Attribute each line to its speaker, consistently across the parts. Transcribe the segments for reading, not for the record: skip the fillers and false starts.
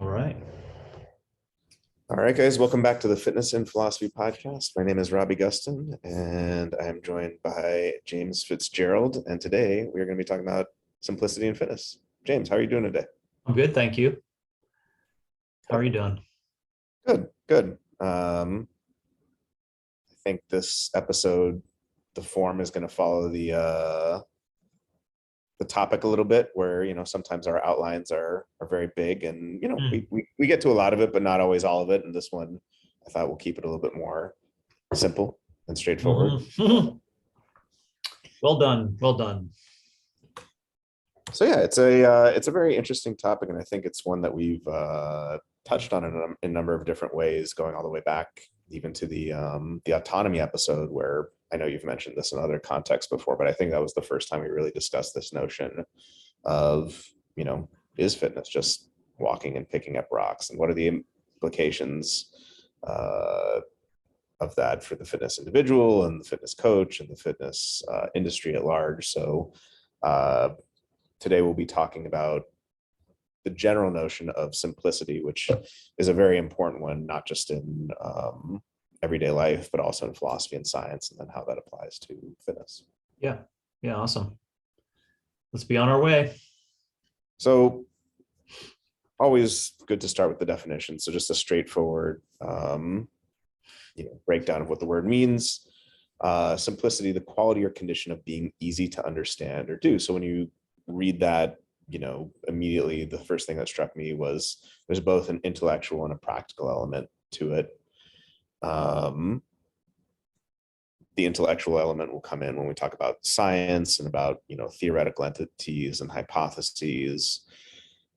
Speaker 1: All right.
Speaker 2: All right, guys, welcome back to the Fitness and Philosophy Podcast. My name is Robby Gustin, and I'm joined by James FitzGerald. And today we are going to be talking about simplicity and fitness. James, how are you doing today?
Speaker 1: I'm good, thank you. How are you doing?
Speaker 2: Good, good. I think this episode, the form is going to follow the topic a little bit, where sometimes our outlines are very big, and we get to a lot of it, but not always all of it. And this one, I thought we'll keep it a little bit more simple and straightforward.
Speaker 1: Mhm. Well done. Well done.
Speaker 2: So yeah, it's a very interesting topic, and I think it's one that we've touched on in a number of different ways, going all the way back even to the autonomy episode, where I know you've mentioned this in other contexts before, but I think that was the first time we really discussed this notion of, is fitness just walking and picking up rocks, and what are the implications of that for the fitness individual and the fitness coach and the fitness industry at large. So today we'll be talking about the general notion of simplicity, which is a very important one, not just in everyday life, but also in philosophy and science, and then how that applies to fitness.
Speaker 1: Yeah. Yeah. Awesome. Let's be on our way.
Speaker 2: So always good to start with the definition. So just a straightforward breakdown of what the word means. Simplicity, the quality or condition of being easy to understand or do. So when you read that, immediately the first thing that struck me was there's both an intellectual and a practical element to it. The intellectual element will come in when we talk about science and about, theoretical entities and hypotheses.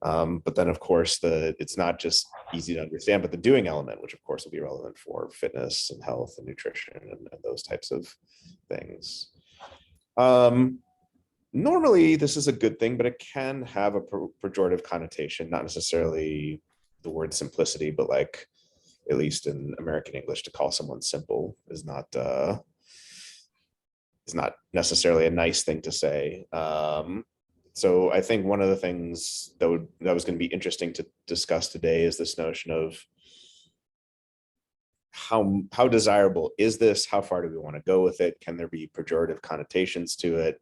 Speaker 2: But then, of course, it's not just easy to understand, but the doing element, which of course will be relevant for fitness and health and nutrition and those types of things. Normally, this is a good thing, but it can have a pejorative connotation, not necessarily the word simplicity, but like, at least in American English, to call someone simple is not necessarily a nice thing to say. So I think one of the things that was going to be interesting to discuss today is this notion of how desirable is this? How far do we want to go with it? Can there be pejorative connotations to it?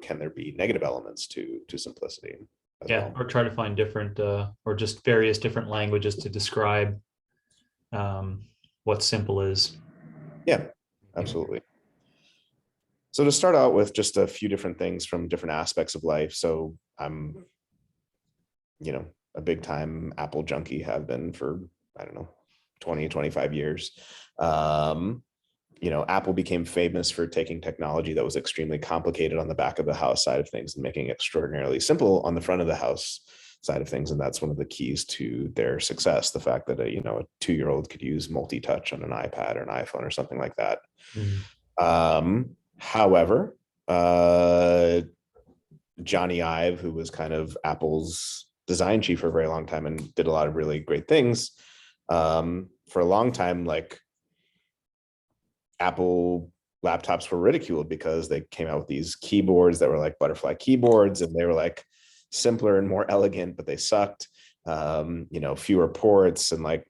Speaker 2: Can there be negative elements to simplicity as well?
Speaker 1: Or try to find different or just various different languages to describe what simple is.
Speaker 2: Yeah, absolutely. So to start out with just a few different things from different aspects of life. So I'm, a big time Apple junkie, have been for, I don't know, 20, 25 years. Apple became famous for taking technology that was extremely complicated on the back of the house side of things and making it extraordinarily simple on the front of the house side of things. And that's one of the keys to their success. The fact that a 2-year-old could use multi-touch on an iPad or an iPhone or something like that. However, Johnny Ive, who was kind of Apple's design chief for a very long time and did a lot of really great things, for a long time, like, Apple laptops were ridiculed because they came out with these keyboards that were like butterfly keyboards, and they were like simpler and more elegant, but they sucked. Fewer ports, and like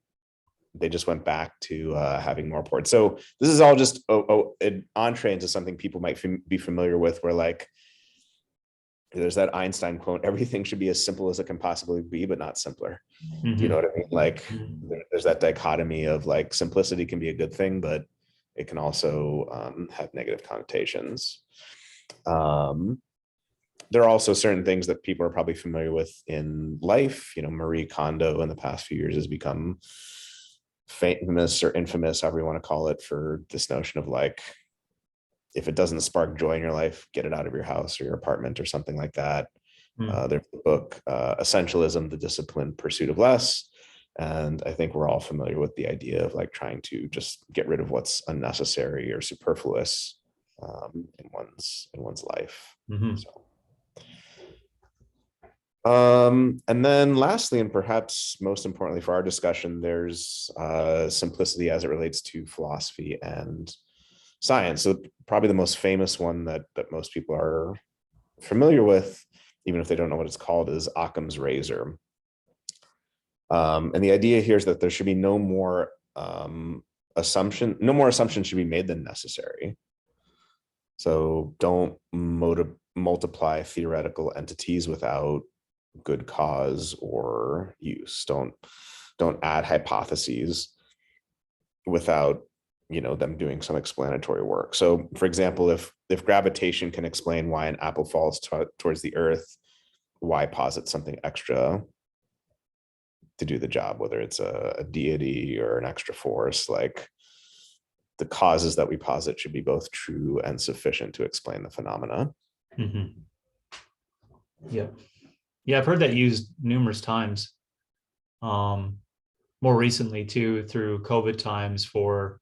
Speaker 2: they just went back to having more ports. So this is all just an entree into something people might be familiar with, where like there's that Einstein quote, everything should be as simple as it can possibly be, but not simpler. Do you know what I mean? Like there's that dichotomy of like simplicity can be a good thing, but it can also have negative connotations. There are also certain things that people are probably familiar with in life. Marie Kondo in the past few years has become famous or infamous, however you want to call it, for this notion of like, if it doesn't spark joy in your life, get it out of your house or your apartment or something like that. There's the book, Essentialism, the Disciplined Pursuit of Less. And I think we're all familiar with the idea of like trying to just get rid of what's unnecessary or superfluous in one's life. And then lastly, and perhaps most importantly for our discussion, there's simplicity as it relates to philosophy and science. So probably the most famous one that most people are familiar with, even if they don't know what it's called, is Occam's razor. And the idea here is that there should be no more assumption should be made than necessary. So don't multiply theoretical entities without good cause or use. Don't add hypotheses without them doing some explanatory work. So for example, if gravitation can explain why an apple falls towards the earth, why posit something extra to do the job, whether it's a deity or an extra force? Like, the causes that we posit should be both true and sufficient to explain the phenomena.
Speaker 1: Mm-hmm. Yeah. Yeah, I've heard that used numerous times. More recently too, through COVID times for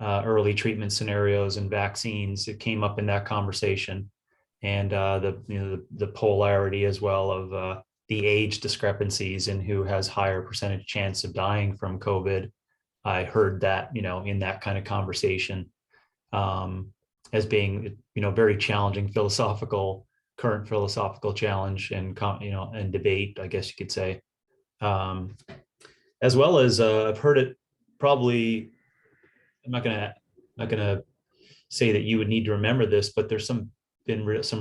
Speaker 1: early treatment scenarios and vaccines. It came up in that conversation, and the polarity as well of the age discrepancies and who has higher percentage chance of dying from COVID. I heard that in that kind of conversation as being very challenging current philosophical challenge and debate, I guess you could say. As well as I've heard it probably. I'm not gonna say that you would need to remember this, but there's some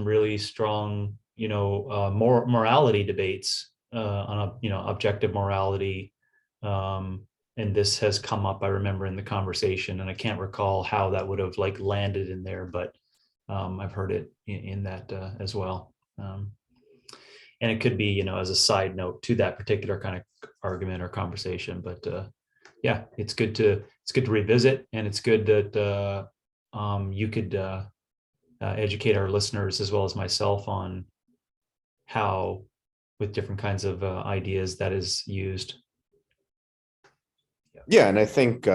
Speaker 1: really strong morality debates on objective morality, and this has come up, I remember, in the conversation, and I can't recall how that would have like landed in there, but I've heard it in that as well. And it could be as a side note to that particular kind of argument or conversation, but yeah, it's good to revisit, and it's good that you could educate our listeners as well as myself on how, with different kinds of ideas, that is used.
Speaker 2: Yeah, and I think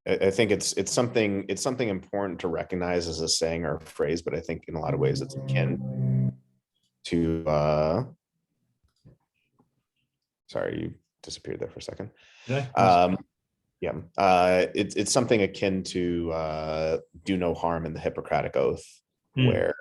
Speaker 2: it's something important to recognize as a saying or a phrase, but I think in a lot of ways it's akin to sorry, you disappeared there for a second.
Speaker 1: Yeah.
Speaker 2: It's something akin to do no harm in the Hippocratic Oath, where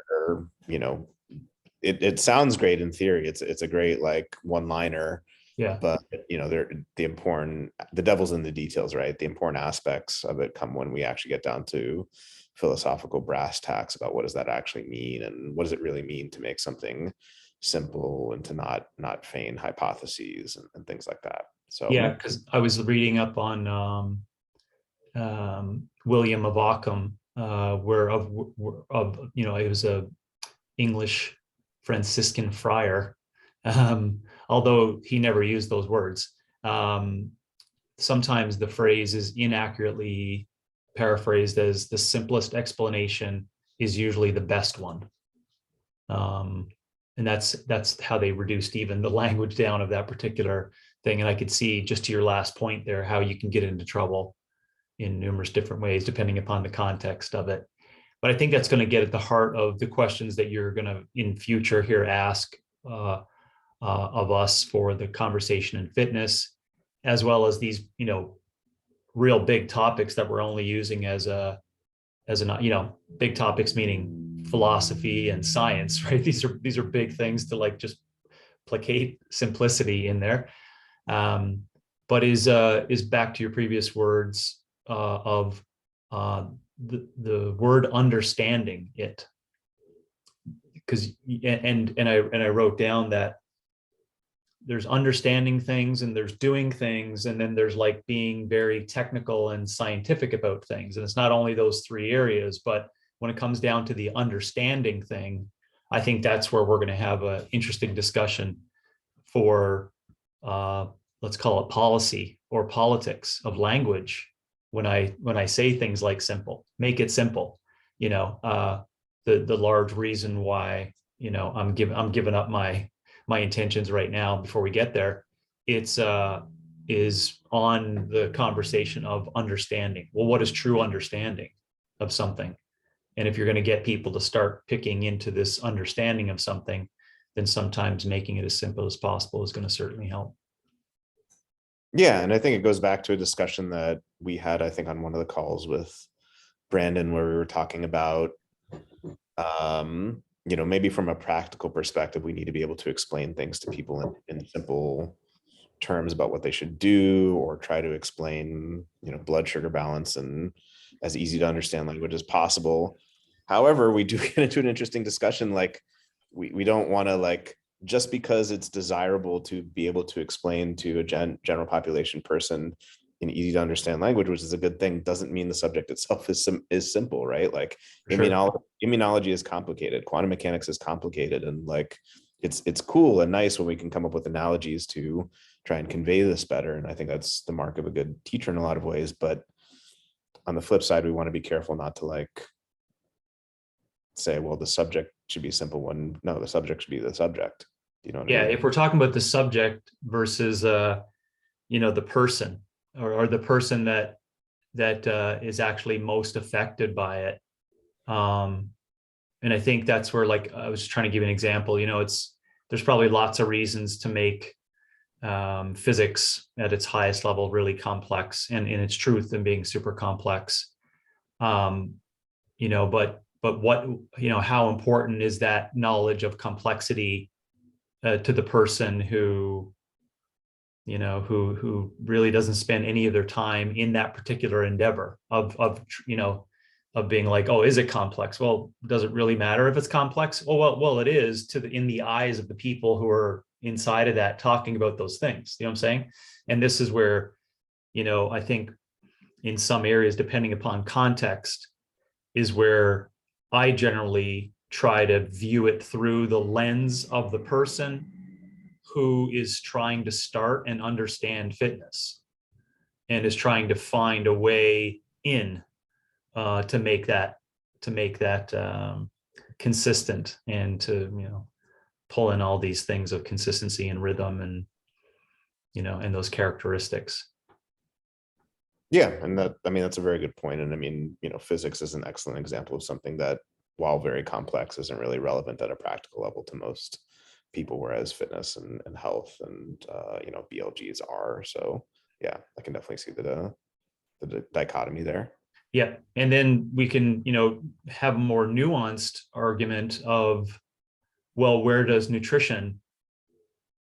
Speaker 2: it sounds great in theory. It's a great like one-liner.
Speaker 1: Yeah.
Speaker 2: But the devil's in the details, right? The important aspects of it come when we actually get down to philosophical brass tacks about what does that actually mean, and what does it really mean to make something simple and to not feign hypotheses and things like that. So
Speaker 1: yeah, because I was reading up on William of Ockham, where it was a English Franciscan friar, although he never used those words. Sometimes the phrase is inaccurately paraphrased as the simplest explanation is usually the best one. And that's how they reduced even the language down of that particular thing. And I could see, just to your last point there, how you can get into trouble in numerous different ways, depending upon the context of it. But I think that's going to get at the heart of the questions that you're going to in future here ask of us for the conversation in fitness, as well as these real big topics that we're only using as big topics, meaning philosophy and science, right? These are big things to like just placate simplicity in there. But is back to your previous words of the word understanding it, because and I wrote down that there's understanding things and there's doing things, and then there's like being very technical and scientific about things, and it's not only those three areas, but when it comes down to the understanding thing, I think that's where we're going to have an interesting discussion for let's call it policy or politics of language. When I say things like simple, make it simple, the large reason why I'm giving up my intentions right now before we get there, it's is on the conversation of understanding. Well, what is true understanding of something? And if you're going to get people to start picking into this understanding of something, then sometimes making it as simple as possible is going to certainly help.
Speaker 2: Yeah, and I think it goes back to a discussion that we had, I think, on one of the calls with Brandon, where we were talking about maybe from a practical perspective, we need to be able to explain things to people in simple terms about what they should do, or try to explain, blood sugar balance and as easy to understand language as possible. However, we do get into an interesting discussion. Like we don't want to, like, just because it's desirable to be able to explain to a general population person in easy to understand language, which is a good thing, doesn't mean the subject itself is simple, right? Like
Speaker 1: Sure.
Speaker 2: immunology is complicated, quantum mechanics is complicated, and like it's cool and nice when we can come up with analogies to try and convey this better. And I think that's the mark of a good teacher in a lot of ways. But on the flip side, we want to be careful not to like say, well, the subject should be simple, when no, the subject should be the subject. You know what I
Speaker 1: Yeah,
Speaker 2: mean?
Speaker 1: if we're talking about the subject versus the person, or the person that is actually most affected by it. And I think that's where, like, I was trying to give an example, there's probably lots of reasons to make physics at its highest level really complex, and in its truth and being super complex. But what, how important is that knowledge of complexity to the person who really doesn't spend any of their time in that particular endeavor of being like, oh, is it complex? Well, does it really matter if it's complex? Oh, well, it is in the eyes of the people who are inside of that talking about those things. You know what I'm saying? And this is where, I think in some areas, depending upon context, is where I generally try to view it through the lens of the person who is trying to start and understand fitness and is trying to find a way in to make that consistent, and to pull in all these things of consistency and rhythm and those characteristics.
Speaker 2: Yeah, and that's a very good point. And I mean, physics is an excellent example of something that, while very complex, isn't really relevant at a practical level to most people, whereas fitness and health and BLGs are. So yeah, I can definitely see the dichotomy there.
Speaker 1: Yeah, and then we can have a more nuanced argument of, well, where does nutrition,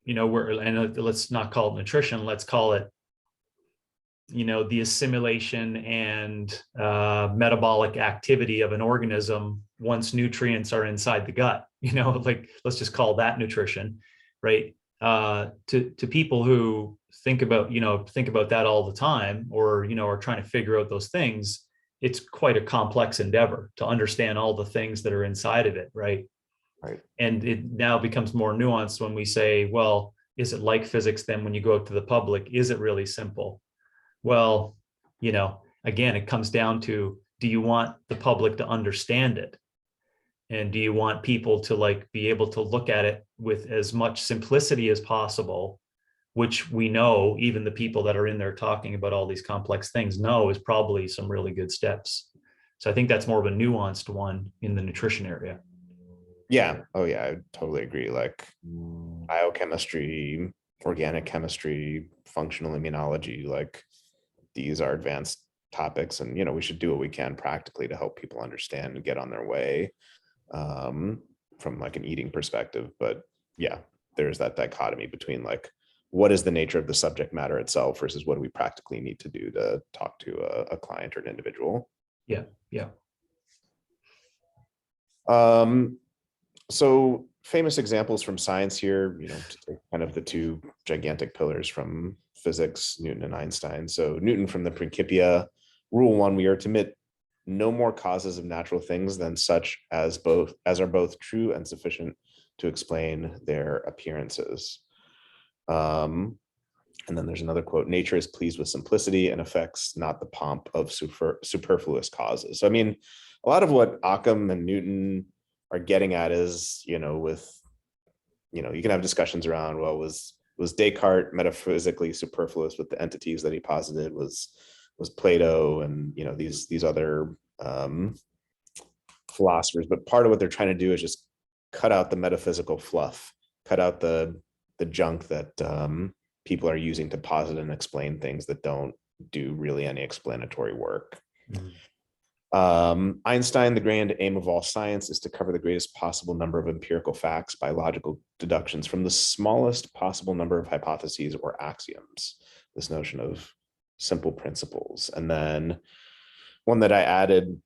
Speaker 1: and let's not call it nutrition, let's call it the assimilation and metabolic activity of an organism once nutrients are inside the gut. Like, let's just call that nutrition, right? To people who think about that all the time, or are trying to figure out those things, it's quite a complex endeavor to understand all the things that are inside of it, right?
Speaker 2: Right.
Speaker 1: And it now becomes more nuanced when we say, well, is it like physics then when you go out to the public? Is it really simple? Well, again, it comes down to, do you want the public to understand it? And do you want people to be able to look at it with as much simplicity as possible, which we know even the people that are in there talking about all these complex things know is probably some really good steps. So I think that's more of a nuanced one in the nutrition area.
Speaker 2: Yeah. Oh yeah, I totally agree. Like biochemistry, organic chemistry, functional immunology, like these are advanced topics, and we should do what we can practically to help people understand and get on their way, from like an eating perspective. But yeah, there's that dichotomy between like, what is the nature of the subject matter itself versus what do we practically need to do to talk to a client or an individual.
Speaker 1: Yeah.
Speaker 2: So famous examples from science here, to take kind of the two gigantic pillars from physics, Newton and Einstein. So Newton from the Principia, rule 1, we are to admit no more causes of natural things than such as are both true and sufficient to explain their appearances. And then there's another quote: nature is pleased with simplicity and affects not the pomp of superfluous causes. So I mean, a lot of what Occam and Newton are getting at is, you can have discussions around, well, was Descartes metaphysically superfluous with the entities that he posited? Was Plato and these other philosophers? But part of what they're trying to do is just cut out the metaphysical fluff, cut out the junk that people are using to posit and explain things that don't do really any explanatory work.
Speaker 1: Mm-hmm.
Speaker 2: Einstein, the grand aim of all science is to cover the greatest possible number of empirical facts by logical deductions from the smallest possible number of hypotheses or axioms. This notion of simple principles. And then one that I added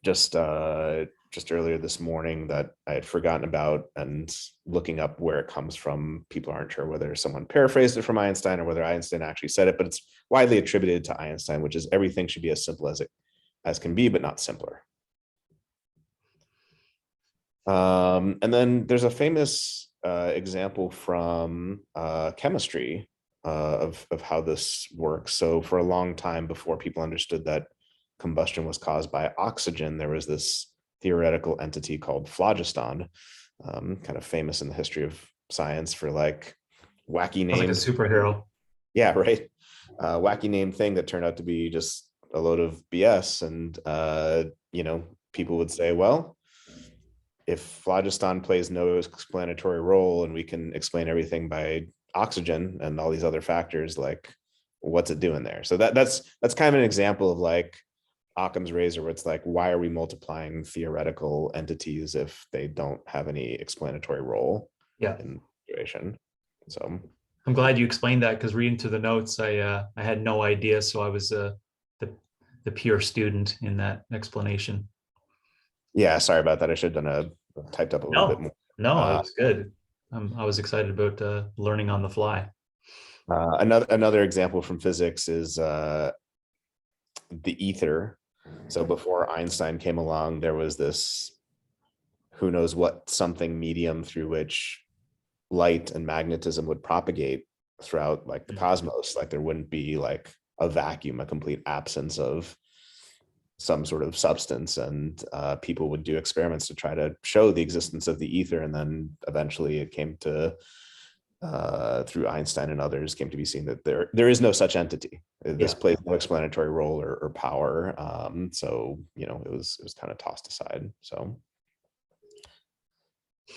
Speaker 2: just earlier this morning that I had forgotten about, and looking up where it comes from, people aren't sure whether someone paraphrased it from Einstein or whether Einstein actually said it, but it's widely attributed to Einstein, which is everything should be as simple as can be, but not simpler. And then there's a famous example from chemistry of how this works. So for a long time, before people understood that combustion was caused by oxygen, there was this theoretical entity called phlogiston, kind of famous in the history of science for like wacky names.
Speaker 1: Like a superhero.
Speaker 2: Yeah, right. Wacky name thing that turned out to be just a load of BS. And, people would say, well, if phlogiston plays no explanatory role and we can explain everything by oxygen and all these other factors, like what's it doing there? So that's kind of an example of like Occam's razor, where it's like, why are we multiplying theoretical entities if they don't have any explanatory role in the situation? So
Speaker 1: I'm glad you explained that, because reading to the notes, I had no idea. So I was the pure student in that explanation.
Speaker 2: Yeah, sorry about that. I should have done typed up a little bit more.
Speaker 1: No, it was good. I was excited about learning on the fly.
Speaker 2: Another example from physics is the ether. So before Einstein came along, there was this who knows what something medium through which light and magnetism would propagate throughout like the cosmos. Like there wouldn't be like a vacuum, a complete absence of some sort of substance, and people would do experiments to try to show the existence of the ether. And then eventually it came to through Einstein and others, came to be seen that there is no such entity. This plays no explanatory role or power. So it was kind of tossed aside. So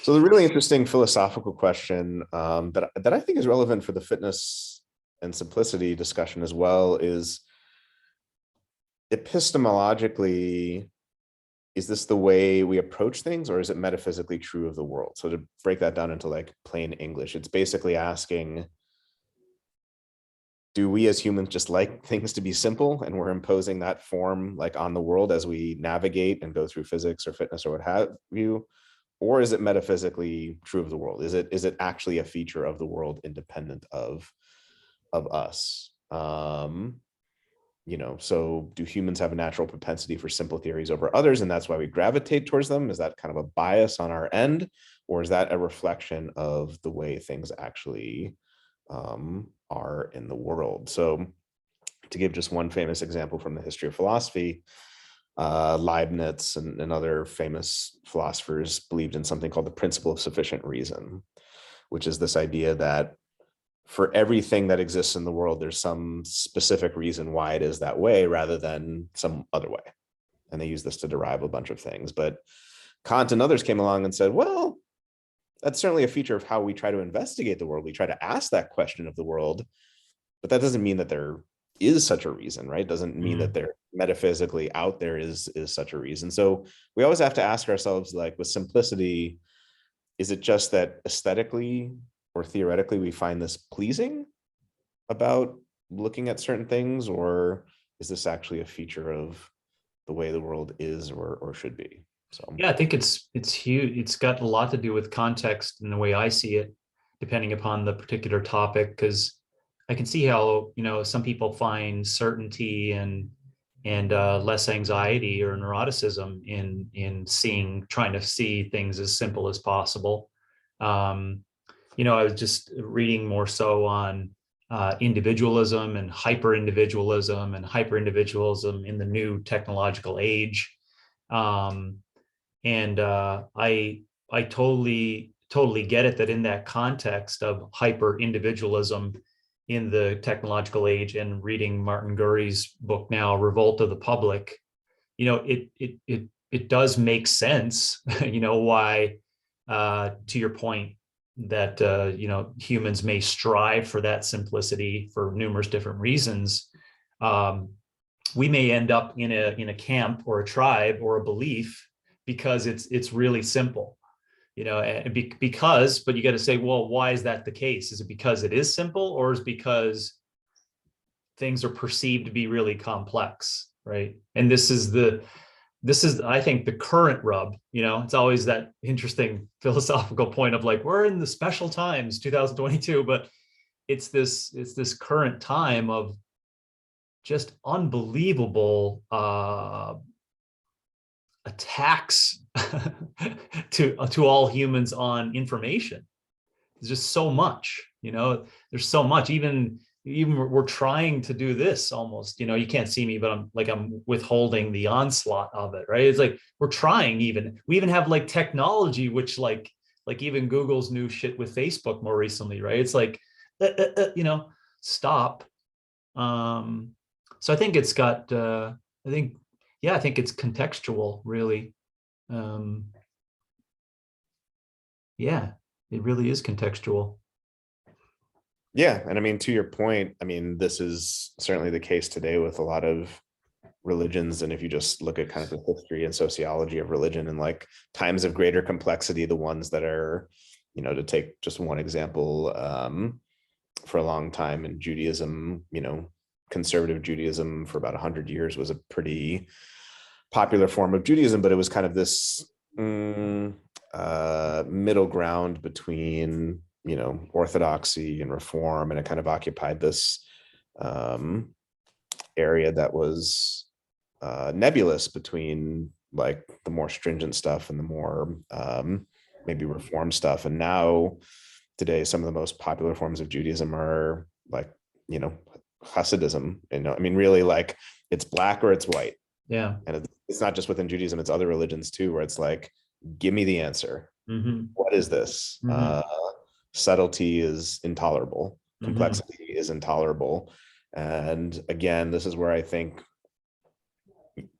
Speaker 2: the really interesting philosophical question that I think is relevant for the fitness and simplicity discussion as well is, epistemologically, is this the way we approach things, or is it metaphysically true of the world? So to break that down into like plain English, it's basically asking, do we as humans just like things to be simple, and we're imposing that form like on the world as we navigate and go through physics or fitness or what have you? Or is it metaphysically true of the world? Is it actually a feature of the world independent of us? So do humans have a natural propensity for simple theories over others, and that's why we gravitate towards them? Is that kind of a bias on our end, or is that a reflection of the way things actually are in the world? So to give just one famous example from the history of philosophy, Leibniz and other famous philosophers believed in something called the principle of sufficient reason, which is this idea that for everything that exists in the world, there's some specific reason why it is that way rather than some other way. And they use this to derive a bunch of things. But Kant and others came along and said, well, that's certainly a feature of how we try to investigate the world. We try to ask that question of the world, but that doesn't mean that there is such a reason, right? Doesn't mean that there metaphysically out there is such a reason. So we always have to ask ourselves, like with simplicity, is it just that aesthetically or theoretically we find this pleasing about looking at certain things, or is this actually a feature of the way the world is or should be? So
Speaker 1: yeah, I think it's huge. It's got a lot to do with context and the way I see it, depending upon the particular topic, because I can see how some people find certainty and less anxiety or neuroticism in trying to see things as simple as possible. I was just reading more so on individualism and hyper-individualism in the new technological age. I totally get it that in that context of hyper-individualism in the technological age, and reading Martin Gurry's book now, Revolt of the Public, it does make sense, why, to your point, that humans may strive for that simplicity for numerous different reasons. we may end up in a camp or a tribe or a belief because it's really simple, you know, and because, but you got to say, well, why is that the case? Is it because it is simple, or is it because things are perceived to be really complex, right? And this is I think the current rub. You know, it's always that interesting philosophical point of like, we're in the special times 2022, but it's this current time of just unbelievable attacks to all humans on information. There's just so much, you know, there's so much. Even we're trying to do this almost, you know, you can't see me, but I'm withholding the onslaught of it, right? It's like we're trying. We even have like technology which like even Google's new shit with Facebook more recently, right? It's like you know, stop. So I think it's got I think, yeah, I think it's contextual, really. um yeah, it really is contextual.
Speaker 2: Yeah, and I mean, to your point, I mean, this is certainly the case today with a lot of religions. And if you just look at kind of the history and sociology of religion and like times of greater complexity, the ones that are, you know, to take just one example, for a long time in Judaism, you know, conservative Judaism for about 100 years was a pretty popular form of Judaism, but it was kind of this middle ground between, you know, orthodoxy and reform, and it kind of occupied this area that was nebulous between like the more stringent stuff and the more maybe reform stuff. And now today, some of the most popular forms of Judaism are like, you know, Hasidism. You know, I mean, really, like it's black or it's white.
Speaker 1: Yeah.
Speaker 2: And it's not just within Judaism; it's other religions too, where it's like, give me the answer.
Speaker 1: Mm-hmm.
Speaker 2: What is this?
Speaker 1: Mm-hmm.
Speaker 2: Subtlety is intolerable.
Speaker 1: Mm-hmm.
Speaker 2: Complexity is intolerable. And again, this is where I think,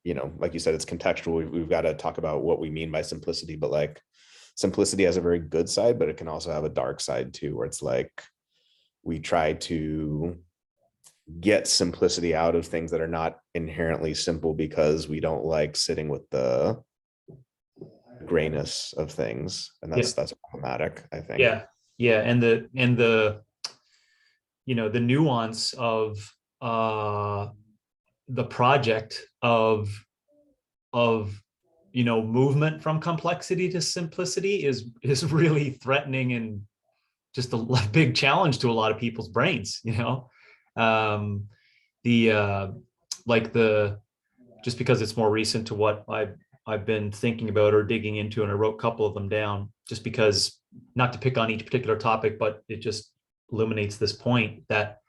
Speaker 2: you know, like you said, it's contextual. We've got to talk about what we mean by simplicity, but like simplicity has a very good side, but it can also have a dark side too, where it's like we try to get simplicity out of things that are not inherently simple because we don't like sitting with the grayness of things. And
Speaker 1: Yeah.
Speaker 2: that's problematic, I think.
Speaker 1: Yeah. Yeah. And the you know, the nuance of the project of you know, movement from complexity to simplicity is really threatening and just a big challenge to a lot of people's brains, you know. um the like the just because it's more recent to what I've been thinking about or digging into, and I wrote a couple of them down just because, not to pick on each particular topic, but it just illuminates this point that,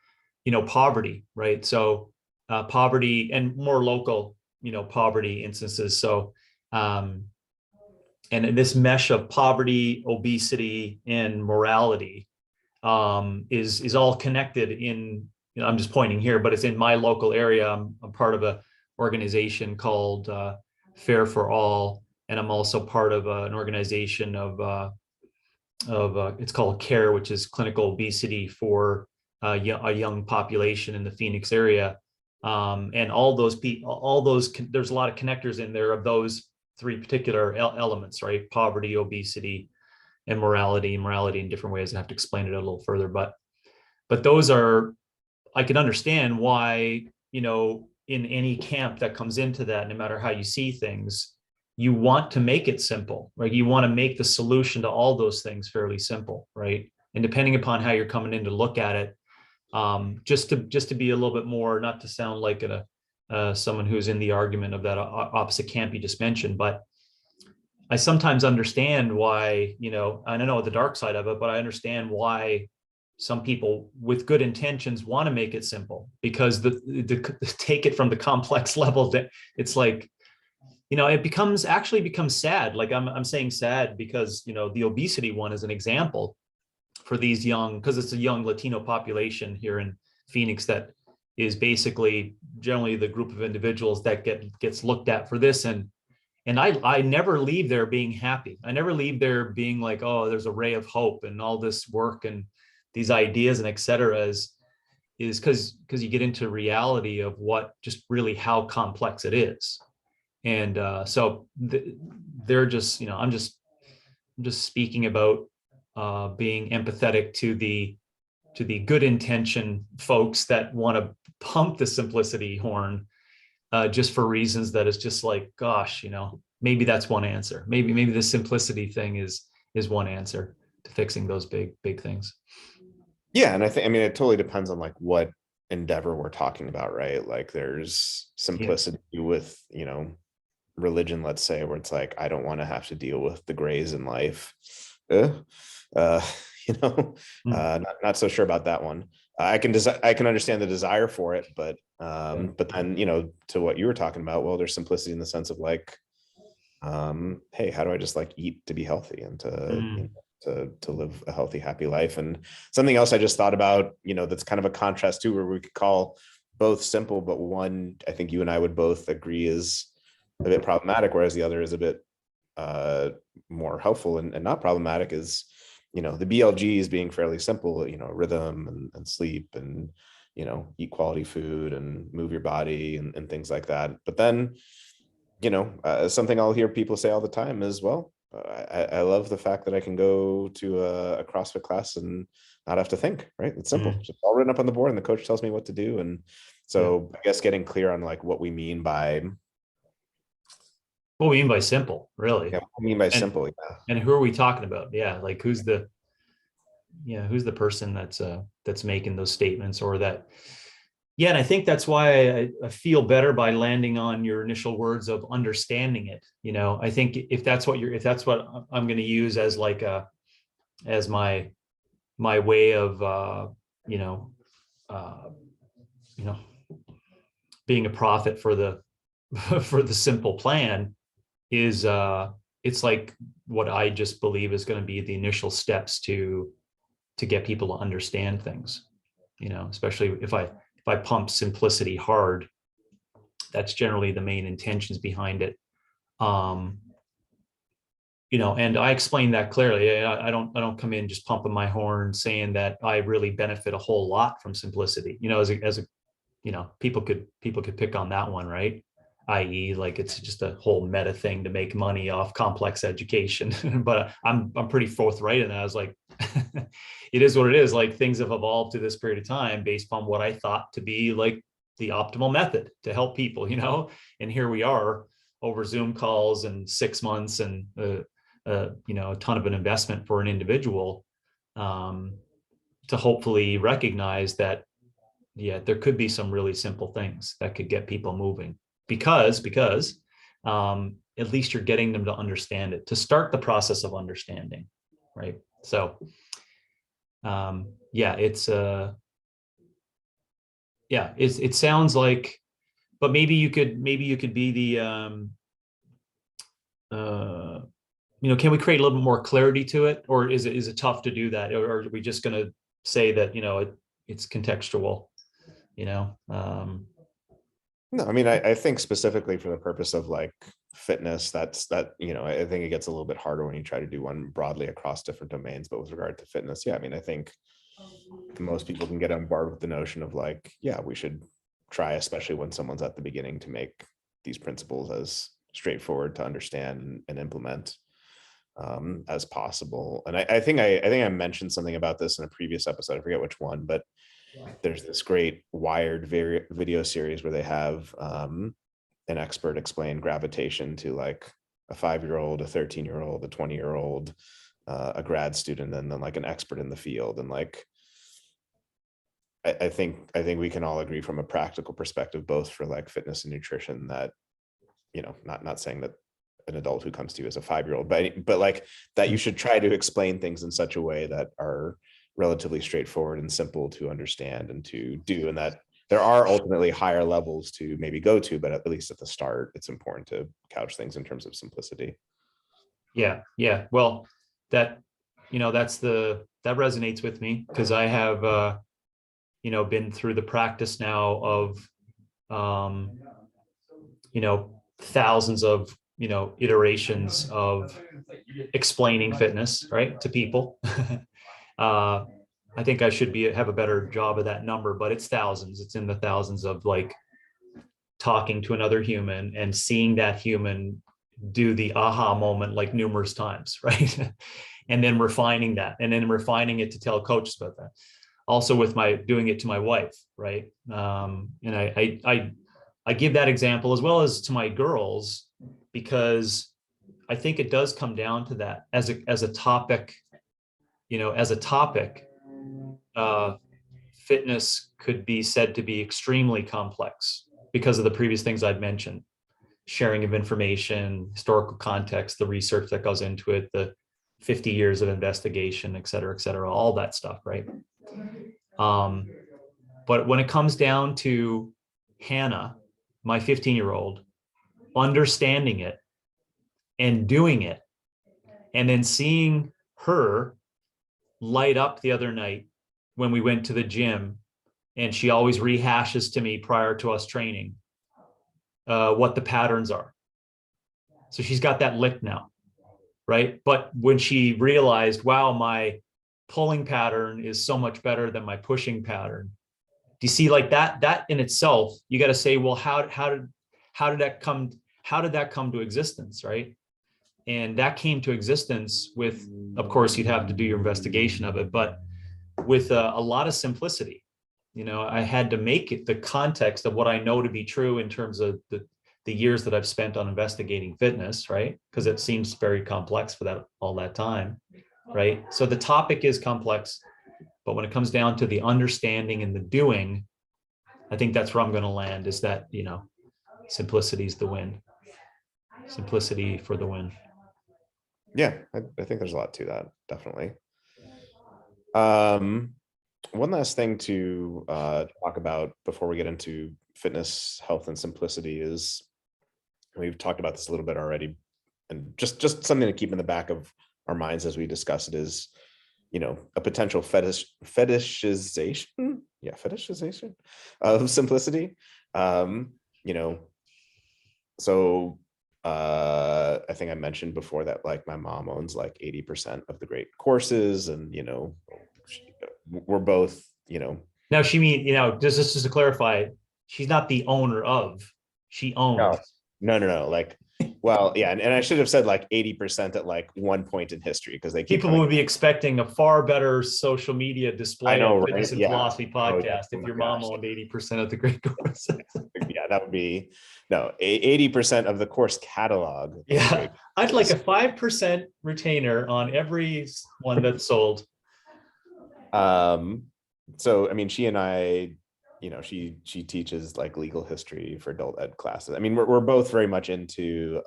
Speaker 1: you know, poverty, right? So poverty and more local, you know, poverty instances. So and this mesh of poverty, obesity, and morality is all connected in, you know, I'm just pointing here, but it's in my local area. I'm part of a organization called Fair for All, and I'm also part of an organization of it's called CARE, which is clinical obesity for a young population in the Phoenix area. And all those people, there's a lot of connectors in there of those three particular elements, right? Poverty, obesity, and morality in different ways. I have to explain it a little further, but those are, I can understand why, you know, in any camp that comes into that, no matter how you see things, you want to make it simple, right? You want to make the solution to all those things fairly simple, right? And depending upon how you're coming in to look at it, just to be a little bit more, not to sound like someone who's in the argument of that opposite camp you just mentioned, but I sometimes understand why, you know, and I know the dark side of it, but I understand why some people with good intentions want to make it simple, because the take it from the complex level, that it's like, you know, it becomes sad. Like I'm saying sad because, you know, the obesity one is an example for these young, because it's a young Latino population here in Phoenix that is basically generally the group of individuals that gets looked at for this. And I never leave there being happy. I never leave there being like, oh, there's a ray of hope and all this work and these ideas and et cetera. is because you get into reality of what just really how complex it is. And so they're just, I'm just speaking about being empathetic to the good intention folks that want to pump the simplicity horn just for reasons that is just like, gosh, maybe that's one answer. Maybe the simplicity thing is one answer to fixing those big things.
Speaker 2: Yeah, and I mean, it totally depends on like what endeavor we're talking about, right? Like there's simplicity with, religion, let's say, where it's like, I don't want to have to deal with the grays in life. Uh, uh, not so sure about that one. I can understand the desire for it, but then, to what you were talking about, well, there's simplicity in the sense of like, hey, how do I just like eat to be healthy and to live a healthy, happy life? And something else I just thought about, that's kind of a contrast too, where we could call both simple, but one I think you and I would both agree is a bit problematic, whereas the other is a bit more helpful and not problematic, is the BLGs being fairly simple, rhythm and sleep and eat quality food and move your body and things like that. But then something I'll hear people say all the time is, well, I love the fact that I can go to a CrossFit class and not have to think, right? It's simple. Just all written up on the board and the coach tells me what to do. And so I guess getting clear on like what we mean by
Speaker 1: simple, really.
Speaker 2: Yeah, what we mean by simple. Yeah.
Speaker 1: And who are we talking about? Yeah. Like who's the person that's making those statements or that. Yeah. And I think that's why I feel better by landing on your initial words of understanding it. I think if that's what I'm going to use as like as my way of, being a prophet for the, for the simple plan is it's like what I just believe is going to be the initial steps to get people to understand things, especially if I pump simplicity hard, that's generally the main intentions behind it. And I explain that clearly. I don't come in just pumping my horn saying that I really benefit a whole lot from simplicity, as a people could pick on that one, right? I.e., like it's just a whole meta thing to make money off complex education. But I'm pretty forthright in that. I was like, it is what it is. Like things have evolved to this period of time based upon what I thought to be like the optimal method to help people, and here we are over Zoom calls and 6 months and a ton of an investment for an individual to hopefully recognize that there could be some really simple things that could get people moving because at least you're getting them to understand it, to start the process of understanding, right? So it sounds like, but maybe you could be the can we create a little bit more clarity to it, or is it tough to do that, or are we just going to say that it's contextual?
Speaker 2: No, I mean, I think specifically for the purpose of like fitness, I think it gets a little bit harder when you try to do one broadly across different domains. But with regard to fitness, I mean, I think most people can get on board with the notion of like, yeah, we should try, especially when someone's at the beginning, to make these principles as straightforward to understand and implement as possible. And I think I mentioned something about this in a previous episode. I forget which one, but there's this great Wired video series where they have an expert explain gravitation to like a 5-year-old, a 13-year-old, a 20-year-old, a grad student, and then like an expert in the field. And like, I think we can all agree from a practical perspective, both for like fitness and nutrition, that, not saying that an adult who comes to you as a 5-year-old, but like that you should try to explain things in such a way that are relatively straightforward and simple to understand and to do, and that there are ultimately higher levels to maybe go to, but at least at the start, it's important to couch things in terms of simplicity.
Speaker 1: Yeah. Well, that that resonates with me because I have been through the practice now of thousands of iterations of explaining fitness, right, to people. I think I should have a better job of that number, but it's thousands. It's in the thousands of like talking to another human and seeing that human do the aha moment like numerous times, right? And then refining that, and then refining it to tell coaches about that. Also with my doing it to my wife, right? And I give that example as well as to my girls, because I think it does come down to that as a topic, as a topic, fitness could be said to be extremely complex because of the previous things I'd mentioned: sharing of information, historical context, the research that goes into it, the 50 years of investigation, et cetera, all that stuff, right? But when it comes down to Hannah, my 15-year-old, understanding it and doing it, and then seeing her light up the other night when we went to the gym, and she always rehashes to me prior to us training what the patterns are. So she's got that lick now, right? But when she realized, wow, my pulling pattern is so much better than my pushing pattern. Do you see, like that in itself, you got to say, well, how did that come to existence, right? And that came to existence with, of course, you'd have to do your investigation of it, but with a lot of simplicity. I had to make it the context of what I know to be true in terms of the years that I've spent on investigating fitness, right? Because it seems very complex for all that time, right? So the topic is complex, but when it comes down to the understanding and the doing, I think that's where I'm going to land, is that, simplicity is the win. Simplicity for the win.
Speaker 2: Yeah, I think there's a lot to that, definitely. One last thing to talk about before we get into fitness, health, and simplicity is, we've talked about this a little bit already, and just something to keep in the back of our minds as we discuss it is, a potential fetishization of simplicity. So I think I mentioned before that, like, my mom owns like 80% of the great courses, and we're both,
Speaker 1: Now she mean, just to clarify, she's not the owner of, she owns.
Speaker 2: No. Like, well, yeah, and I should have said like 80% at like one point in history, because they keep
Speaker 1: People would be expecting a far better social media display
Speaker 2: know,
Speaker 1: of
Speaker 2: right?
Speaker 1: Fitness and
Speaker 2: Yeah.
Speaker 1: Philosophy podcast
Speaker 2: Oh
Speaker 1: if your
Speaker 2: gosh.
Speaker 1: mom owned 80% of the great courses.
Speaker 2: Yeah, that would be 80% of the course catalog.
Speaker 1: Yeah, I'd like a 5% retainer on every one that's sold.
Speaker 2: So I mean, she and I, she teaches like legal history for adult ed classes. I mean, we're both very much into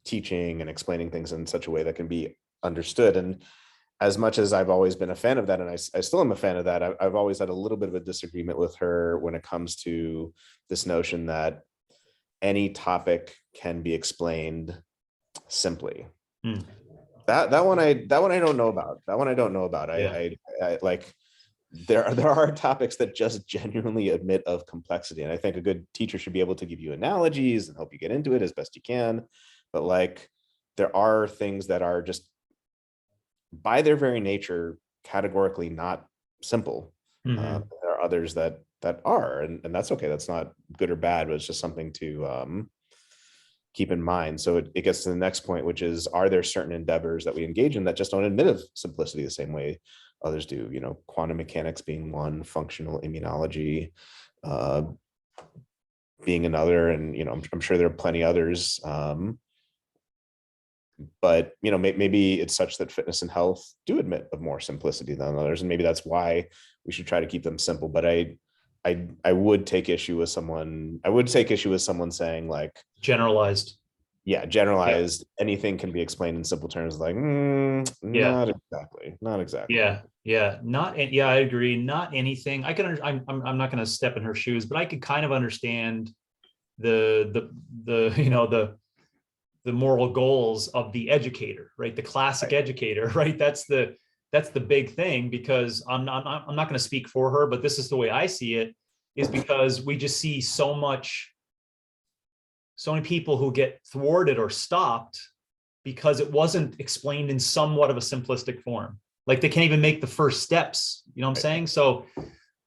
Speaker 2: teaching and explaining things in such a way that can be understood. And as much as I've always been a fan of that, and I still am a fan of that, I've always had a little bit of a disagreement with her when it comes to this notion that any topic can be explained simply. That one I don't know about.
Speaker 1: Yeah.
Speaker 2: I like, there are topics that just genuinely admit of complexity, and I think a good teacher should be able to give you analogies and help you get into it as best you can. But like, there are things that are just, by their very nature, categorically not simple. There are others that are, and that's okay. That's not good or bad, but it's just something to keep in mind. So it gets to the next point, which is, are there certain endeavors that we engage in that just don't admit of simplicity the same way others do? Quantum mechanics being one, functional immunology being another, and I'm sure there are plenty others. But maybe it's such that fitness and health do admit of more simplicity than others, and maybe that's why we should try to keep them simple. But I would take issue with someone. I would take issue with someone saying, like,
Speaker 1: Generalized.
Speaker 2: Yeah, generalized. Yeah. Anything can be explained in simple terms. Like, not exactly.
Speaker 1: Yeah. I agree. Not anything. I'm not going to step in her shoes, but I could kind of understand the moral goals of the educator, right? The classic educator, right? That's the big thing, because I'm not going to speak for her, but this is the way I see it, is because we just see so many people who get thwarted or stopped because it wasn't explained in somewhat of a simplistic form. Like they can't even make the first steps. You know what I'm saying? So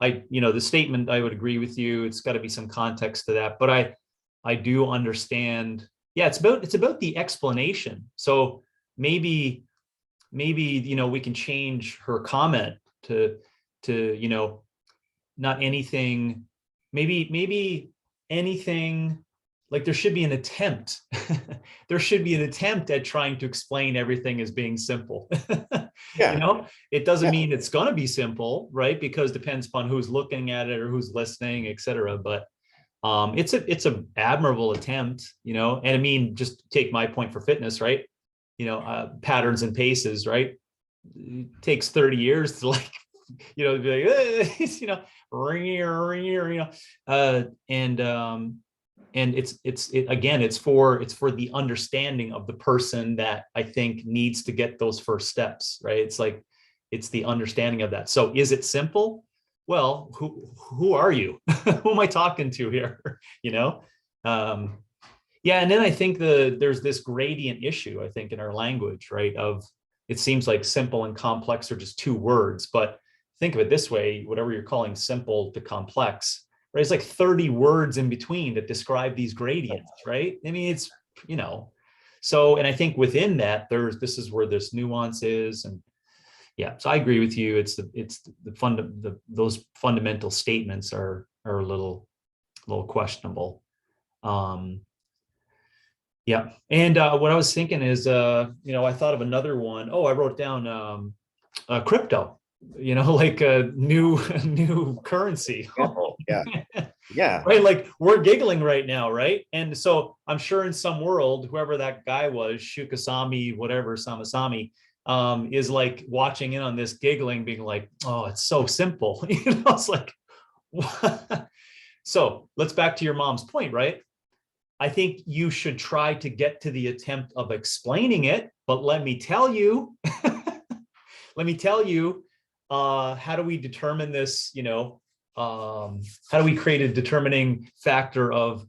Speaker 1: the statement, I would agree with you. It's got to be some context to that, but I do understand. Yeah, it's about the explanation. So maybe, we can change her comment to, not anything, maybe anything, like there should be an attempt. There should be an attempt at trying to explain everything as being simple.
Speaker 2: Yeah.
Speaker 1: It doesn't
Speaker 2: Yeah.
Speaker 1: mean it's going to be simple, right? Because it depends upon who's looking at it or who's listening, et cetera. But it's a admirable attempt, and I mean, just take my point for fitness, right? Patterns and paces, right? It takes 30 years to like, be like, and it's for the understanding of the person that I think needs to get those first steps, right? It's like, it's the understanding of that. So is it simple? Well, who are you? Who am I talking to here? Yeah. And then I think there's this gradient issue, I think, in our language, right? Of, it seems like simple and complex are just two words, but think of it this way, whatever you're calling simple to complex, right? It's like 30 words in between that describe these gradients, right? I mean, it's, so, and I think within that, this is where this nuance is. And yeah, so I agree with you. Those fundamental statements are a little questionable. Yeah. And what I was thinking is, I thought of another one. Oh, I wrote down crypto, like a new currency.
Speaker 2: Yeah. Yeah.
Speaker 1: Right. Like we're giggling right now. Right. And so I'm sure in some world, whoever that guy was, Shukasami, whatever, Samasami, is like watching in on this giggling, being like, oh, it's so simple. It's like, what? So let's back to your mom's point, right? I think you should try to get to the attempt of explaining it, but let me tell you, how do we determine this? How do we create a determining factor of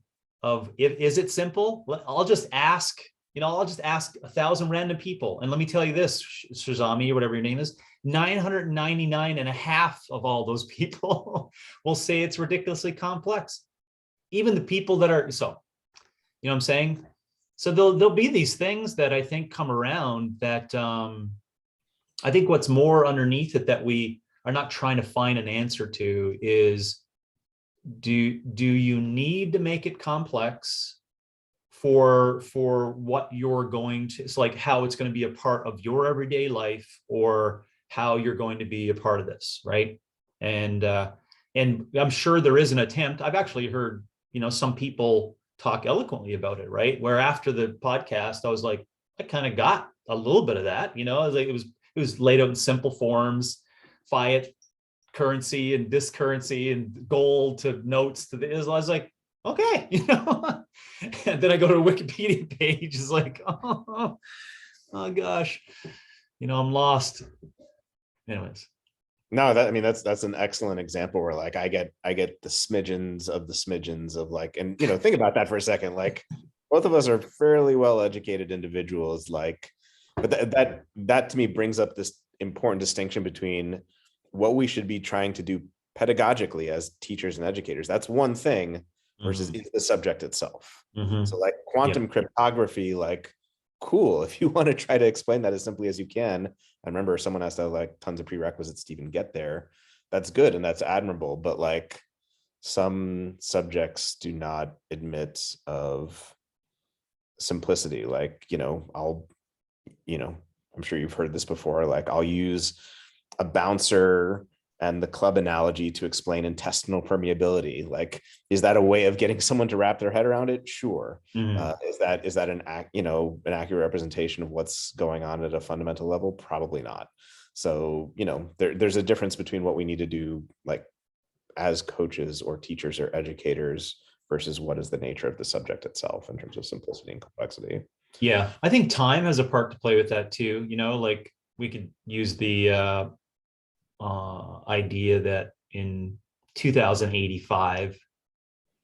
Speaker 1: is it simple? I'll just ask 1,000 random people, and let me tell you this, Shazami, or whatever your name is, 999 and a half of all those people will say it's ridiculously complex. Even the people that are so. You know what I'm saying? So there'll be these things that I think come around that I think what's more underneath it that we are not trying to find an answer to is, do you need to make it complex for what you're going to, it's like how it's going to be a part of your everyday life, or how you're going to be a part of this, right? And I'm sure there is an attempt. I've actually heard, some people talk eloquently about it, right? Where after the podcast, I was like, I kind of got a little bit of that, I was like, it was laid out in simple forms, fiat currency and this currency and gold to notes to this. I was like, okay, and then I go to a Wikipedia page, it's like, oh gosh, I'm lost. Anyways.
Speaker 2: No, that's an excellent example where like I get the smidgens of like, and think about that for a second. Like both of us are fairly well educated individuals, like, but that to me brings up this important distinction between what we should be trying to do pedagogically as teachers and educators. That's one thing, versus is the subject itself. So like quantum cryptography, like, cool, if you want to try to explain that as simply as you can. I remember someone has to have like tons of prerequisites to even get there. That's good and that's admirable, but like some subjects do not admit of simplicity. Like, I'm sure you've heard this before. Like I'll use a bouncer and the club analogy to explain intestinal permeability. Like, is that a way of getting someone to wrap their head around it? Sure. Is that an accurate representation of what's going on at a fundamental level? Probably not. So, there's a difference between what we need to do, like as coaches or teachers or educators, versus what is the nature of the subject itself in terms of simplicity and complexity.
Speaker 1: Yeah, I think time has a part to play with that too. Like we could use the idea that in 2085,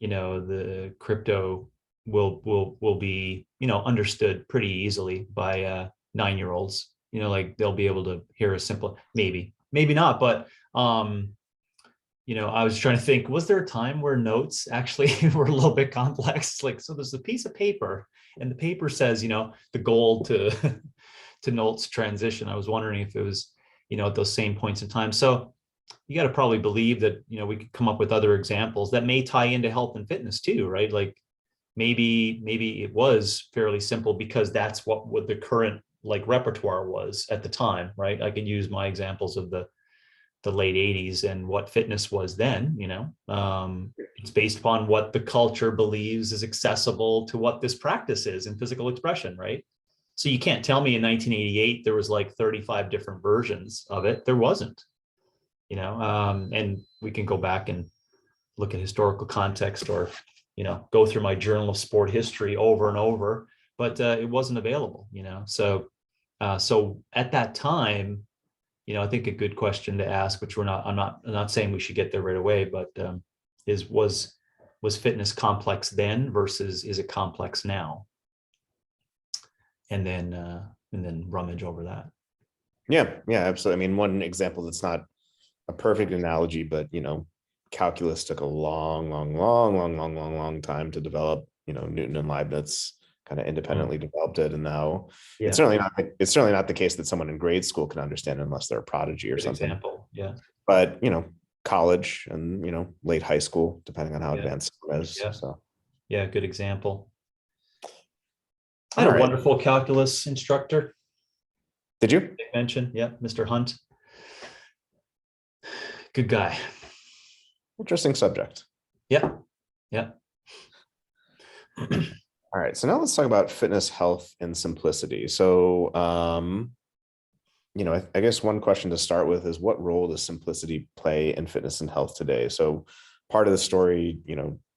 Speaker 1: the crypto will be, understood pretty easily by 9-year-olds, like they'll be able to hear a simple, maybe not, but I was trying to think, was there a time where notes actually were a little bit complex? Like, so there's a piece of paper and the paper says, the goal to to notes transition. I was wondering if it was, at those same points in time. So you got to probably believe that, we could come up with other examples that may tie into health and fitness too, right? Like maybe it was fairly simple because that's what the current like repertoire was at the time, right? I can use my examples of the late 80s and what fitness was then. It's based upon what the culture believes is accessible to what this practice is in physical expression, right? So you can't tell me in 1988 there was like 35 different versions of it. There wasn't. And we can go back and look at historical context, or go through my journal of sport history over and over, but it wasn't available. So at that time, I think a good question to ask, which I'm not saying we should get there right away, but was fitness complex then versus is it complex now? And then rummage over that.
Speaker 2: Yeah, absolutely. I mean, one example that's not a perfect analogy, but calculus took a long time to develop. Newton and Leibniz kind of independently developed it, and now it's certainly not the case that someone in grade school can understand unless they're a prodigy or something.
Speaker 1: Example, yeah.
Speaker 2: But college and late high school, depending on how advanced it is.
Speaker 1: Yeah.
Speaker 2: So
Speaker 1: yeah, good example. I had a wonderful calculus instructor.
Speaker 2: Did you
Speaker 1: mention? Yeah, Mr. Hunt. Good guy.
Speaker 2: Interesting subject.
Speaker 1: Yeah.
Speaker 2: All right, so now let's talk about fitness, health, and simplicity. So, I guess one question to start with is, what role does simplicity play in fitness and health today? So, part of the story,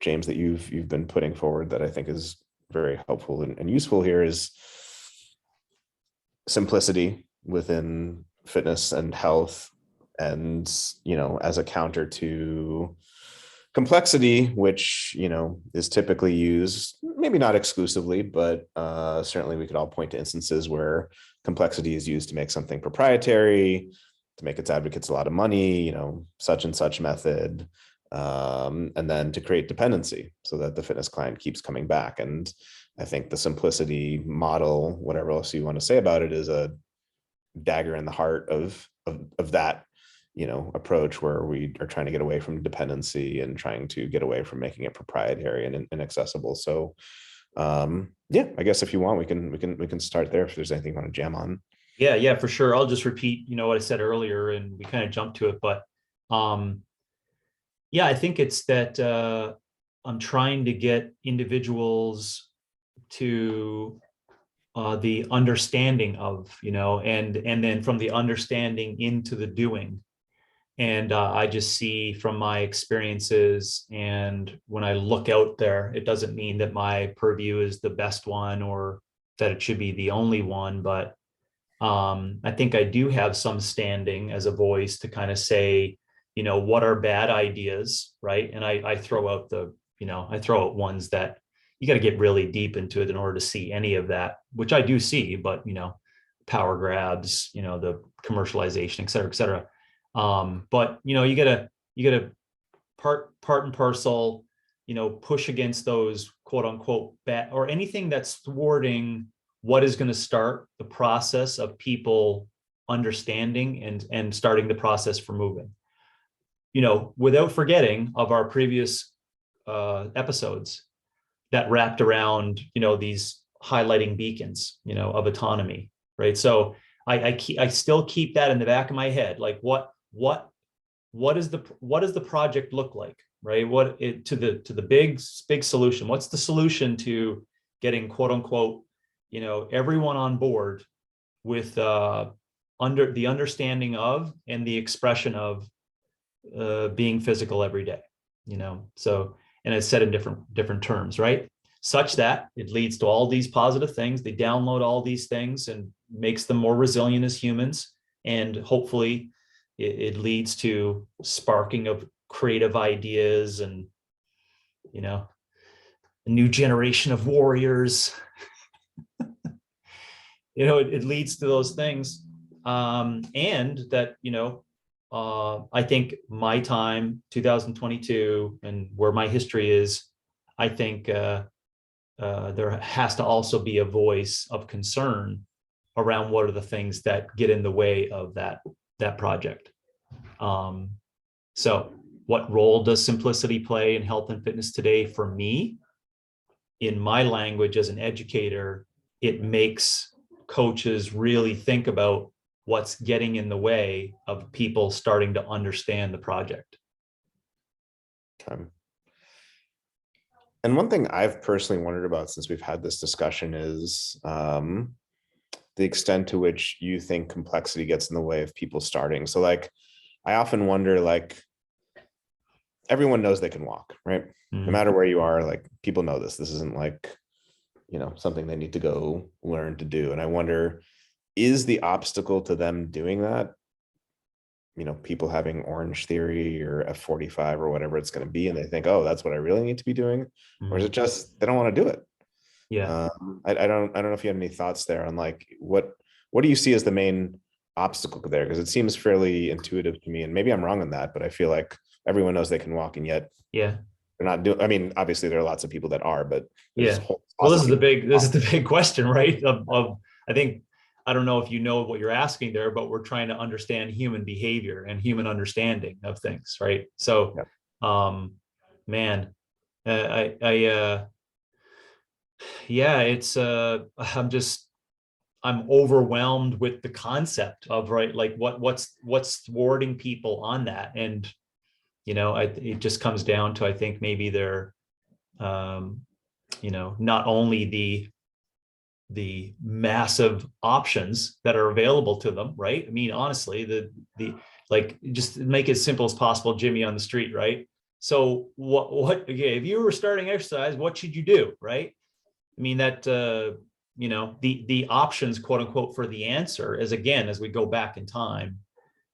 Speaker 2: James, that you've been putting forward that I think is very helpful and useful here is simplicity within fitness and health, and as a counter to complexity, which is typically used, maybe not exclusively, but certainly we could all point to instances where complexity is used to make something proprietary, to make its advocates a lot of money, such and such method, and then to create dependency so that the fitness client keeps coming back. And I think the simplicity model, whatever else you want to say about it, is a dagger in the heart of that approach, where we are trying to get away from dependency and trying to get away from making it proprietary and inaccessible. So I guess if you want, we can start there if there's anything you want to jam on.
Speaker 1: Yeah, for sure. I'll just repeat, what I said earlier, and we kind of jumped to it, but I think it's that I'm trying to get individuals to the understanding of, and then from the understanding into the doing. And I just see from my experiences, and when I look out there, it doesn't mean that my purview is the best one or that it should be the only one, but I think I do have some standing as a voice to kind of say, what are bad ideas, right? And I throw out I throw out ones that you got to get really deep into it in order to see any of that, which I do see, but power grabs, the commercialization, et cetera, but you gotta part and parcel, push against those quote unquote bad, or anything that's thwarting what is going to start the process of people understanding and starting the process for moving, without forgetting of our previous episodes that wrapped around, these highlighting beacons, of autonomy, right? So I still keep that in the back of my head. Like what does the project look like, right? To the big solution? What's the solution to getting quote unquote, everyone on board with under the understanding of and the expression of being physical every day, So, and it's said in different terms, right? Such that it leads to all these positive things. They download all these things and makes them more resilient as humans. And hopefully it leads to sparking of creative ideas and, a new generation of warriors. It leads to those things. And that, I think my time, 2022, and where my history is, I think there has to also be a voice of concern around what are the things that get in the way of that project. So what role does simplicity play in health and fitness today? For me, in my language as an educator, it makes coaches really think about what's getting in the way of people starting to understand the project.
Speaker 2: Okay. And one thing I've personally wondered about since we've had this discussion is the extent to which you think complexity gets in the way of people starting. So like, I often wonder, like, everyone knows they can walk, right? No matter where you are, like, people know this. This isn't like, something they need to go learn to do. And I wonder, is the obstacle to them doing that, people having Orange Theory or F45 or whatever it's going to be, and they think, oh, that's what I really need to be doing, or is it just they don't want to do it?
Speaker 1: Yeah.
Speaker 2: I don't know if you have any thoughts there on like what do you see as the main obstacle there? Because it seems fairly intuitive to me, and maybe I'm wrong on that, but I feel like everyone knows they can walk, and yet
Speaker 1: Yeah.
Speaker 2: they're not doing. I mean, obviously there are lots of people that are, but
Speaker 1: Yeah. Well, this is the big question, right? I think, I don't know if you know what you're asking there, but we're trying to understand human behavior and human understanding of things, right? So, man, yeah, it's I'm overwhelmed with the concept of, right, like what's thwarting people on that. And it just comes down to, I think maybe they're not only the massive options that are available to them, right? I mean, honestly, the like, just make it as simple as possible, Jimmy on the street, right? So okay, if you were starting exercise, what should you do, right? I mean, that the options, quote unquote, for the answer is, again, as we go back in time,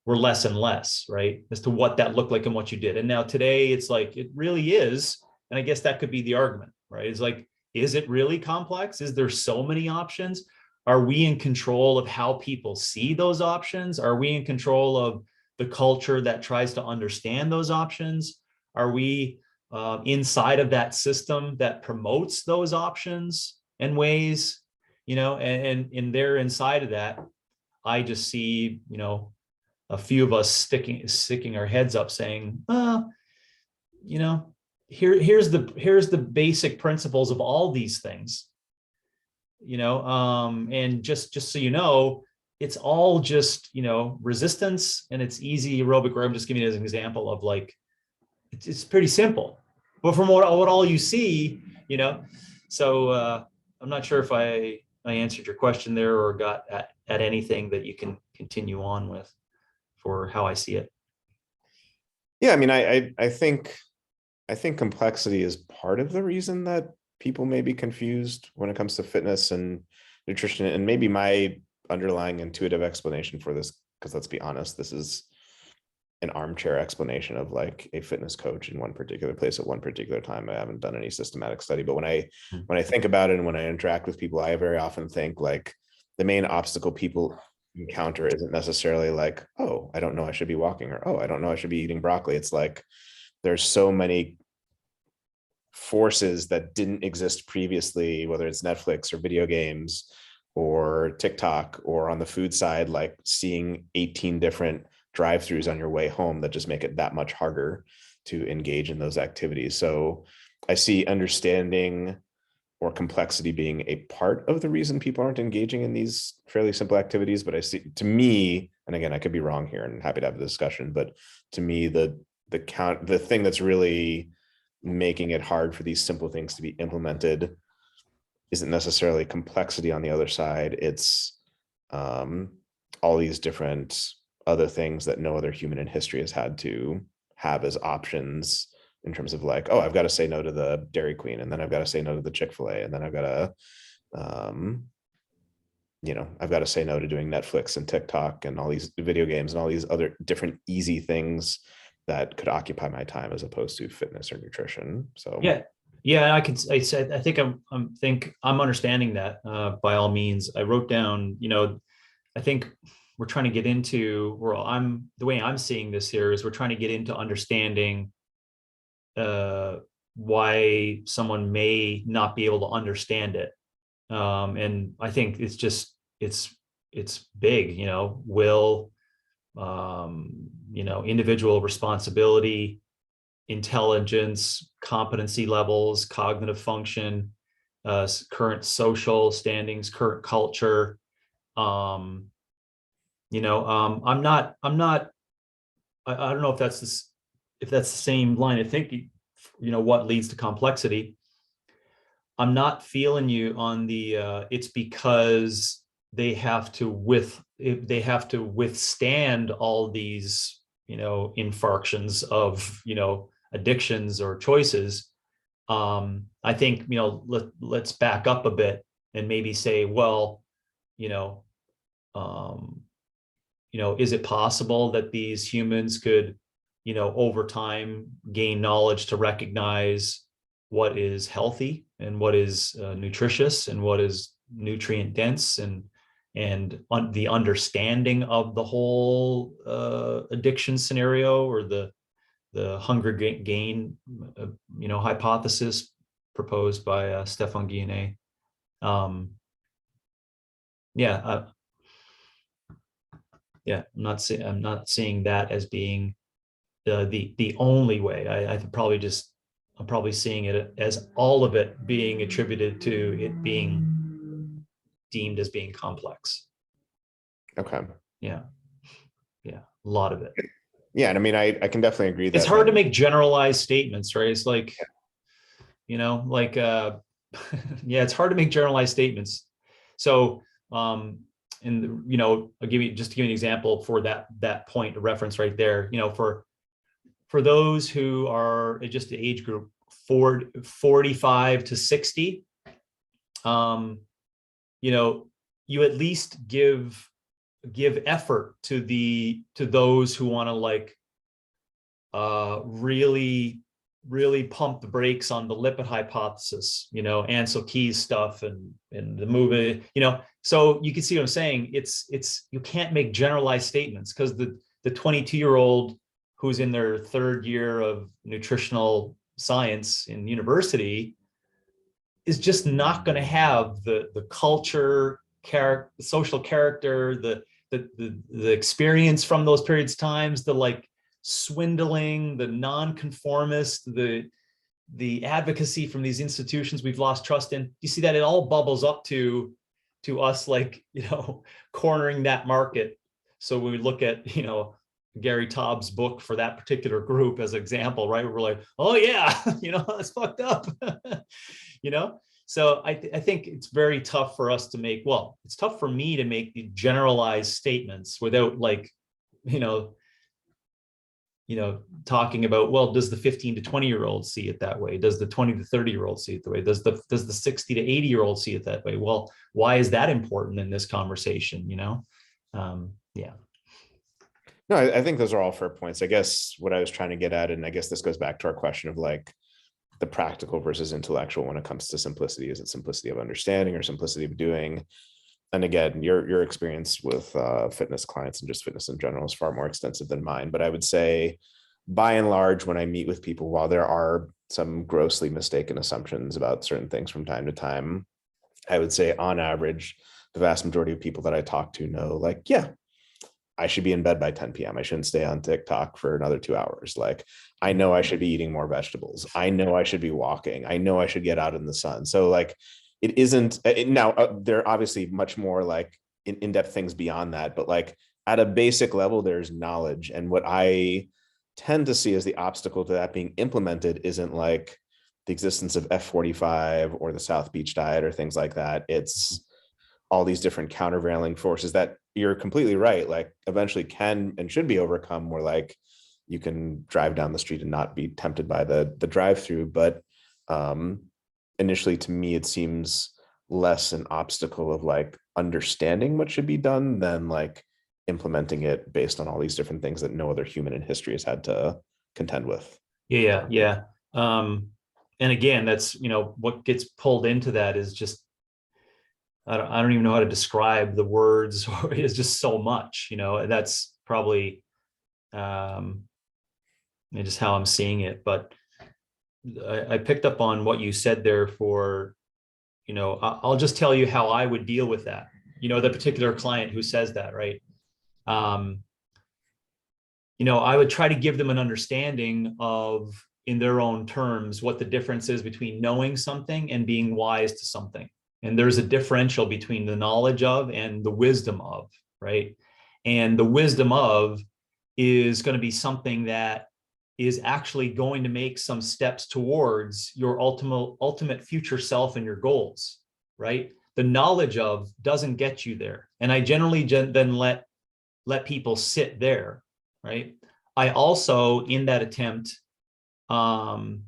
Speaker 1: were less and less, right, as to what that looked like and what you did. And now today it's like, it really is. And I guess that could be the argument, right? It's like, is it really complex? Is there so many options? Are we in control of how people see those options? Are we in control of the culture that tries to understand those options? Are we inside of that system that promotes those options and ways, and they're inside of that? I just see, a few of us sticking our heads up saying, here's the basic principles of all these things, and just so you know, it's all just, resistance, and it's easy aerobic work. I'm just giving you as an example of, like, it's pretty simple, but from what all you see, so I'm not sure if I answered your question there, or got at anything that you can continue on with for how I see it.
Speaker 2: Yeah, I mean, I think complexity is part of the reason that people may be confused when it comes to fitness and nutrition. And maybe my underlying intuitive explanation for this, because let's be honest, this is an armchair explanation of like a fitness coach in one particular place at one particular time. I haven't done any systematic study, but when I think about it and when I interact with people, I very often think like the main obstacle people encounter isn't necessarily like, oh, I don't know I should be walking, or oh, I don't know I should be eating broccoli. It's like there's so many forces that didn't exist previously, whether it's Netflix or video games or TikTok, or on the food side, like seeing 18 different drive-throughs on your way home, that just make it that much harder to engage in those activities. So I see understanding or complexity being a part of the reason people aren't engaging in these fairly simple activities. But I see, to me, and again, I could be wrong here and happy to have a discussion, but to me, the thing that's really making it hard for these simple things to be implemented isn't necessarily complexity on the other side. It's all these different other things that no other human in history has had to have as options, in terms of like, oh, I've got to say no to the Dairy Queen, and then I've got to say no to the Chick-fil-A, and then I've got to, I've got to say no to doing Netflix and TikTok and all these video games and all these other different easy things that could occupy my time, as opposed to fitness or nutrition. So
Speaker 1: yeah, I think I'm understanding that. By all means, I wrote down, I think we're trying to get into, or the way I'm seeing this here is we're trying to get into understanding why someone may not be able to understand it. And I think it's just, it's big, will, individual responsibility, intelligence, competency levels, cognitive function, current social standings, current culture. I'm not, I don't know if that's this, if that's the same line of thinking, what leads to complexity. I'm not feeling you on the, it's because they have to withstand all these, infarctions of, addictions or choices. I think, let's back up a bit and maybe say, well, is it possible that these humans could, over time gain knowledge to recognize what is healthy and what is nutritious and what is nutrient dense, and the understanding of the whole addiction scenario, or the hunger gain, hypothesis proposed by Stefan Guyenet. I'm not seeing that as being the only way. I'm probably seeing it as all of it being attributed to it being deemed as being complex.
Speaker 2: Okay.
Speaker 1: Yeah. A lot of it.
Speaker 2: Yeah. And I mean, I can definitely agree that
Speaker 1: it's hard to make generalized statements, right? It's like, it's hard to make generalized statements. So, I'll give you an example for that point of reference right there. For those who are just the age group 45 to 60, you at least give effort to those who want to really pump the brakes on the lipid hypothesis, Ansel Keys stuff and the movie, so you can see what I'm saying. It's you can't make generalized statements, because the 22-year-old who's in their third year of nutritional science in university is just not going to have the culture, social character, the experience from those periods of times, the swindling, the nonconformist, the advocacy from these institutions we've lost trust in. You see that it all bubbles up to us, cornering that market. So when we look at, Gary Taub's book for that particular group as an example, right? We're like, oh yeah, that's fucked up, So I think it's very tough for us to make, it's tough for me to make the generalized statements without talking about, does the 15 to 20-year-old see it that way? Does the 20 to 30-year-old see it that way? Does the 60 to 80-year-old see it that way? Well, why is that important in this conversation?
Speaker 2: No, I think those are all fair points. I guess what I was trying to get at, and I guess this goes back to our question of the practical versus intellectual when it comes to simplicity. Is it simplicity of understanding or simplicity of doing? And again, your experience with fitness clients and just fitness in general is far more extensive than mine. But I would say, by and large, when I meet with people, while there are some grossly mistaken assumptions about certain things from time to time, I would say on average, the vast majority of people that I talk to know, I should be in bed by 10 p.m. I shouldn't stay on TikTok for another 2 hours. I know I should be eating more vegetables. I know I should be walking. I know I should get out in the sun. So it isn't now there are obviously much more in-depth things beyond that, but at a basic level, there's knowledge. And what I tend to see as the obstacle to that being implemented isn't the existence of F45 or the South Beach diet or things like that. It's all these different countervailing forces that you're completely right, eventually can and should be overcome, where you can drive down the street and not be tempted by the drive-through. But initially, to me, it seems less an obstacle of understanding what should be done than implementing it based on all these different things that no other human in history has had to contend with.
Speaker 1: Yeah. And again, that's, what gets pulled into that is just I don't even know how to describe the words, or it's just so much, that's probably just how I'm seeing it. But I picked up on what you said there for, I'll just tell you how I would deal with that. The particular client who says that, right? Um, I would try to give them an understanding of, in their own terms, what the difference is between knowing something and being wise to something. And there's a differential between the knowledge of and the wisdom of, right? And the wisdom of is going to be something that is actually going to make some steps towards your ultimate future self and your goals, right? The knowledge of doesn't get you there. And I generally then let people sit there, right? I also, in that attempt, try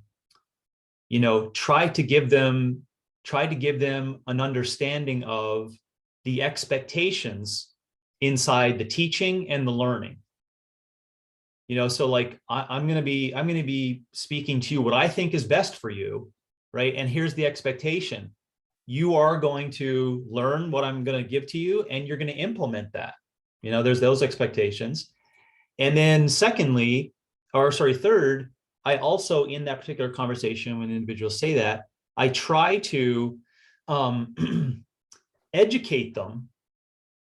Speaker 1: to give them an understanding of the expectations inside the teaching and the learning. So like I'm going to be speaking to you what I think is best for you, right? And here's the expectation: you are going to learn what I'm going to give to you, and you're going to implement that. There's those expectations. And then third, I also, in that particular conversation, when individuals say that, I try to educate them,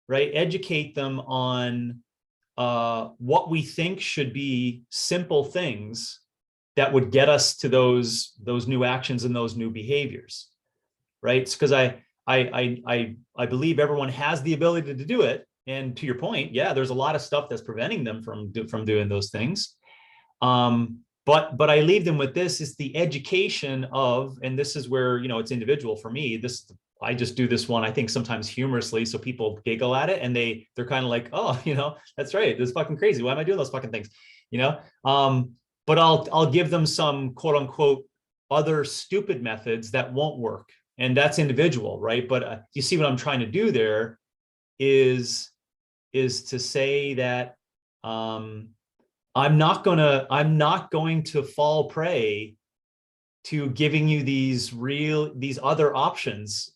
Speaker 1: right? Educate them on what we think should be simple things that would get us to those new actions and those new behaviors, right? Because I believe everyone has the ability to do it. And to your point, yeah, there's a lot of stuff that's preventing them from doing those things. But I leave them with this: is the education of, and this is where, it's individual for me. I just do this one, I think, sometimes humorously, so people giggle at it, and they're kind of like, oh, that's right, this is fucking crazy. Why am I doing those fucking things? But I'll give them some quote unquote other stupid methods that won't work, and that's individual, right? But you see what I'm trying to do there is to say that I'm not going to fall prey to giving you these other options,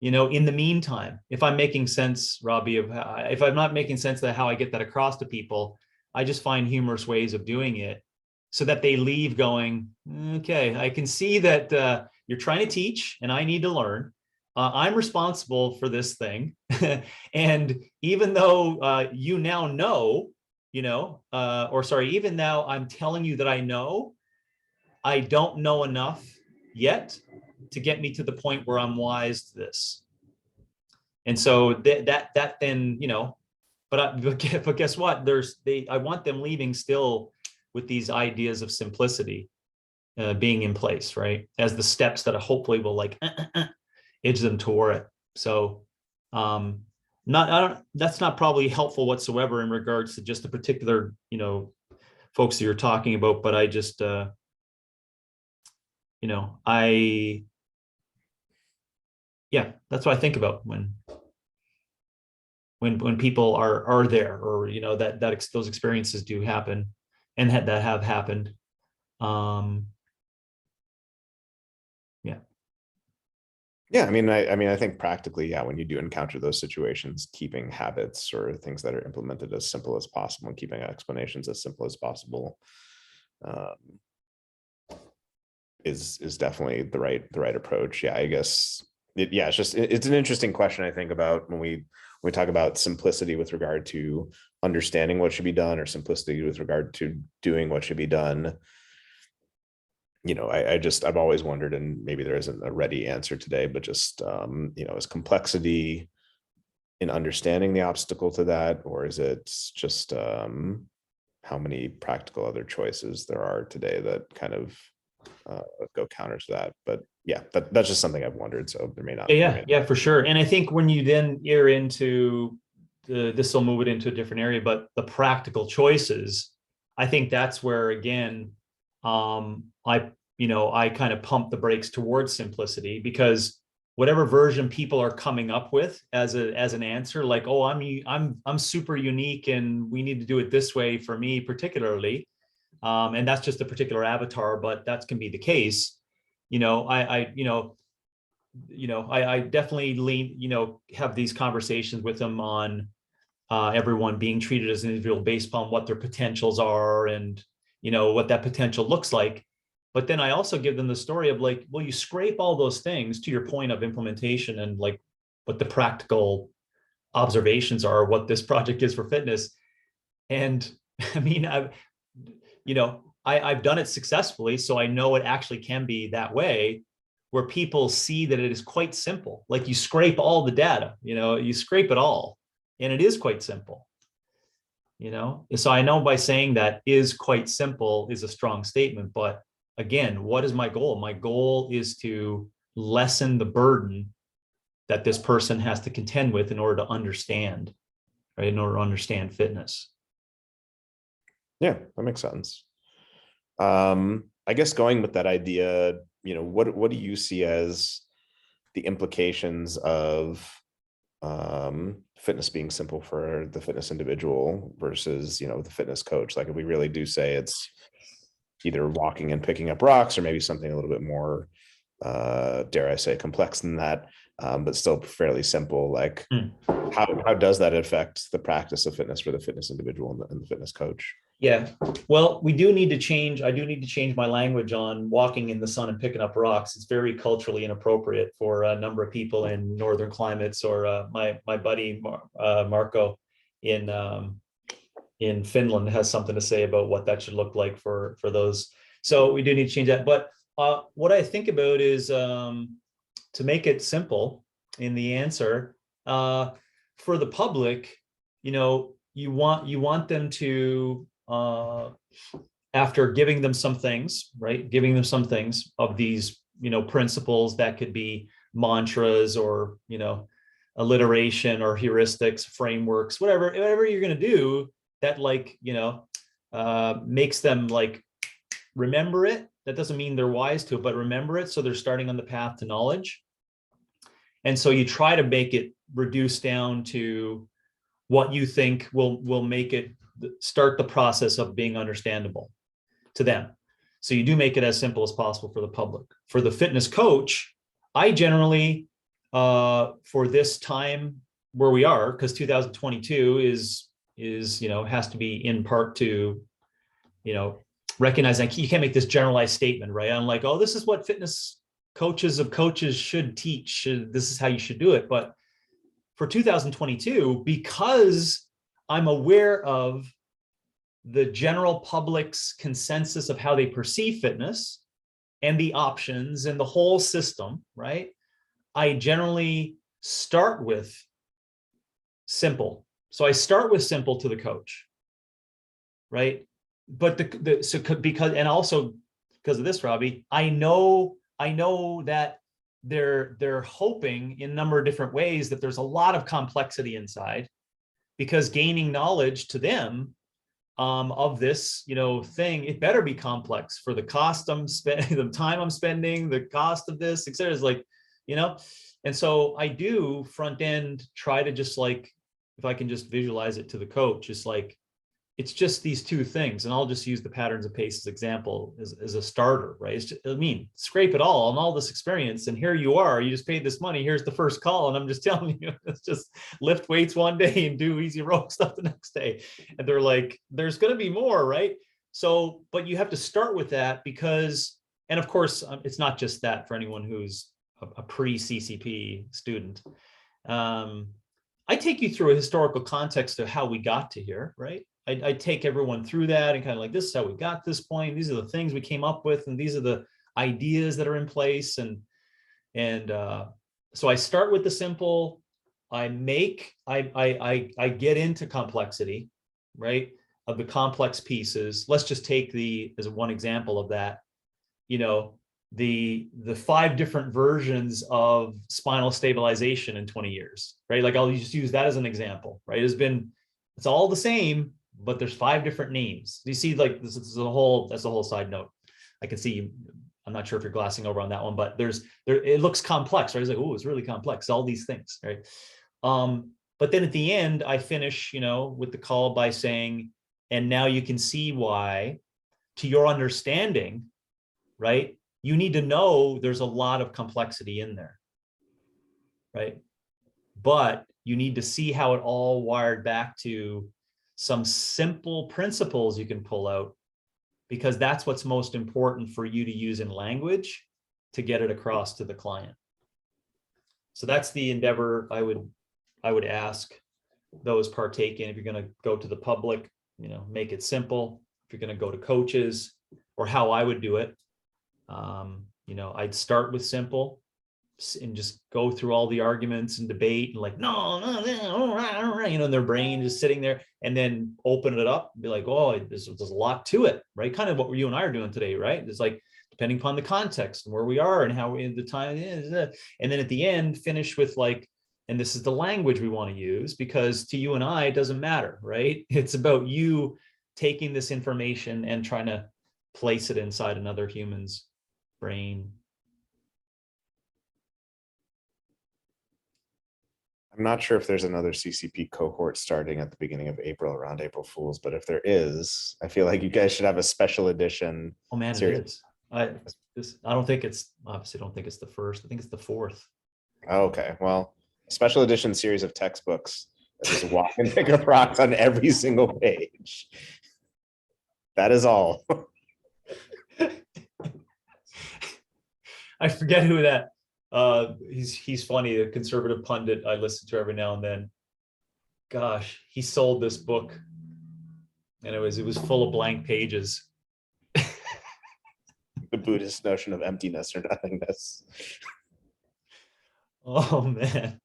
Speaker 1: in the meantime. If I'm making sense, Robby, if I'm not making sense of how I get that across to people, I just find humorous ways of doing it so that they leave going, okay, I can see that you're trying to teach and I need to learn. I'm responsible for this thing. And even though you now know, even now I'm telling you that I know, I don't know enough yet to get me to the point where I'm wise to this. And so that then, but guess what? I want them leaving still with these ideas of simplicity being in place, right? As the steps that hopefully will edge them toward it. So that's not probably helpful whatsoever in regards to just the particular, folks that you're talking about, but I just, that's what I think about when people are there, or, those experiences do happen and that have happened.
Speaker 2: Yeah, I think practically, yeah, when you do encounter those situations, keeping habits or things that are implemented as simple as possible and keeping explanations as simple as possible is definitely the right approach. Yeah, I guess it's an interesting question, I think, about when we talk about simplicity with regard to understanding what should be done, or simplicity with regard to doing what should be done. I've always wondered, and maybe there isn't a ready answer today, but just, is complexity in understanding the obstacle to that, or is it just how many practical other choices there are today that kind of go counter to that? But yeah, that's just something I've wondered. So there may not.
Speaker 1: Yeah, for sure. And I think when you then ear into this will move it into a different area, but the practical choices, I think that's where, again, I kind of pump the brakes towards simplicity, because whatever version people are coming up with as an answer, like, oh, I'm super unique and we need to do it this way for me particularly, and that's just a particular avatar, but that can be the case. I definitely have these conversations with them on everyone being treated as an individual based upon what their potentials are and, what that potential looks like. But then I also give them the story of like, well, you scrape all those things to your point of implementation and like what the practical observations are, what this project is for fitness. And I mean, I've done it successfully, so I know it actually can be that way, where people see that it is quite simple. Like you scrape all the data, you scrape it all, and it is quite simple. So I know by saying that is quite simple is a strong statement, but again, what is my goal? My goal is to lessen the burden that this person has to contend with in order to understand, right? In order to understand fitness.
Speaker 2: Yeah, that makes sense. I guess going with that idea, what do you see as the implications of fitness being simple for the fitness individual versus, the fitness coach? Like if we really do say it's either walking and picking up rocks or maybe something a little bit more, dare I say, complex than that, but still fairly simple. Like how does that affect the practice of fitness for the fitness individual and the fitness coach?
Speaker 1: Yeah, well, we do need to change. I do need to change my language on walking in the sun and picking up rocks. It's very culturally inappropriate for a number of people in northern climates. Or my buddy Marco in Finland has something to say about what that should look like for those. So we do need to change that. But what I think about is to make it simple in the answer for the public. You want them to. After giving them some things, right? Giving them some things of these, principles that could be mantras or, alliteration or heuristics, frameworks, whatever you're going to do that like, makes them like remember it. That doesn't mean they're wise to it, but remember it. So they're starting on the path to knowledge. And so you try to make it reduce down to what you think will make it start the process of being understandable to them. So you do make it as simple as possible for the public. For the fitness coach, I generally, for this time where we are, because 2022 is has to be in part to, recognizing you can't make this generalized statement, right? I'm like, oh, this is what fitness coaches of coaches should teach. This is how you should do it. But for 2022, because I'm aware of the general public's consensus of how they perceive fitness and the options and the whole system, right? I generally start with simple. So I start with simple to the coach, right? But because also because of this, Robby, I know that they're hoping in a number of different ways that there's a lot of complexity inside, because gaining knowledge to them of this, thing, it better be complex for the cost I'm spending, the time I'm spending, the cost of this, et cetera, is like, and so I do front end try to just like, if I can just visualize it to the coach, it's like, it's just these two things. And I'll just use the patterns of pace as example as a starter, right? It's just, scrape it all and all this experience. And here you are, you just paid this money. Here's the first call. And I'm just telling you, it's just lift weights one day and do easy row stuff the next day. And they're like, there's going to be more, right? So, but you have to start with that because, and of course, it's not just that for anyone who's a pre-CCP student. I take you through a historical context of how we got to here, right? I take everyone through that and kind of like, this is how we got to this point. These are the things we came up with, and these are the ideas that are in place. And so I start with the simple. I get into complexity, right? Of the complex pieces. Let's just take as one example of that. The 5 different versions of spinal stabilization in 20 years, right? Like I'll just use that as an example, right? It's all the same, but there's 5 different names. Do you see, like that's a whole side note. I can see you, I'm not sure if you're glassing over on that one, but it looks complex, right? It's like, oh, it's really complex, all these things, right? But then at the end, I finish, with the call by saying, and now you can see why, to your understanding, right? You need to know there's a lot of complexity in there. right? But you need to see how it all wired back to some simple principles you can pull out, because that's what's most important for you to use in language to get it across to the client. So that's the endeavor I would ask those partaking. If you're going to go to the public, make it simple. If you're going to go to coaches, or how I would do it, I'd start with simple and just go through all the arguments and debate and like, no, and their brain is sitting there, and then open it up and be like, oh, there's a lot to it, right? Kind of what you and I are doing today, right? It's like, depending upon the context and where we are and how the time is. And then at the end, finish with like, and this is the language we want to use, because to you and I, it doesn't matter, right? It's about you taking this information and trying to place it inside another human's brain.
Speaker 2: I'm not sure if there's another CCP cohort starting at the beginning of April, around April Fools, but if there is, I feel like you guys should have a special edition.
Speaker 1: Oh man,
Speaker 2: series.
Speaker 1: it is. I don't think it's, obviously don't think it's the first. I think it's the fourth.
Speaker 2: Okay, well, special edition series of textbooks. Just walk and pick up rocks on every single page. That is all.
Speaker 1: I forget who that. He's funny. A conservative pundit I listen to every now and then. Gosh, he sold this book, and it was full of blank pages.
Speaker 2: The Buddhist notion of emptiness or nothingness.
Speaker 1: Oh man.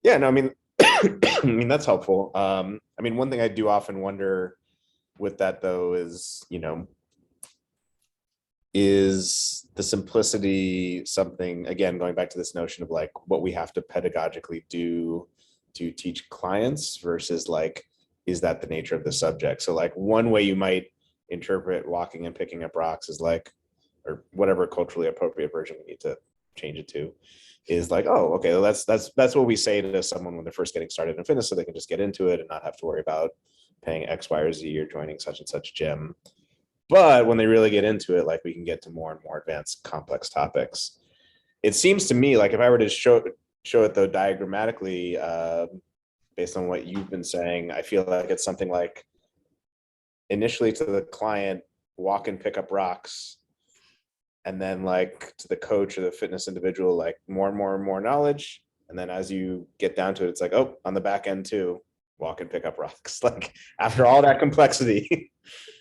Speaker 2: Yeah, no, I mean, I mean that's helpful. I mean, one thing I do often wonder with that though is, is the simplicity something, again, going back to this notion of like what we have to pedagogically do to teach clients versus like, is that the nature of the subject? So like one way you might interpret walking and picking up rocks is like, or whatever culturally appropriate version we need to change it to, is like, oh, okay, well, that's what we say to someone when they're first getting started in fitness, so they can just get into it and not have to worry about paying X, Y, or Z or joining such and such gym. But when they really get into it, like we can get to more and more advanced complex topics. It seems to me like if I were to show it though diagrammatically, based on what you've been saying, I feel like it's something like initially to the client, walk and pick up rocks. And then like to the coach or the fitness individual, like more and more and more knowledge. And then as you get down to it, it's like, oh, on the back end too, walk and pick up rocks. Like after all that complexity,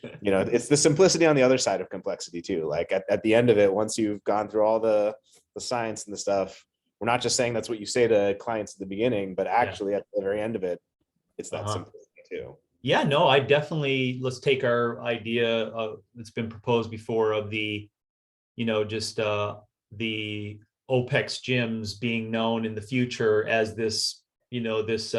Speaker 2: it's the simplicity on the other side of complexity too. Like at the end of it, once you've gone through all the science and the stuff, we're not just saying that's what you say to clients at the beginning, but actually at the very end of it, it's that simplicity too.
Speaker 1: Yeah, no, I definitely, let's take our idea that's been proposed before of the, just the OPEX gyms being known in the future as this, this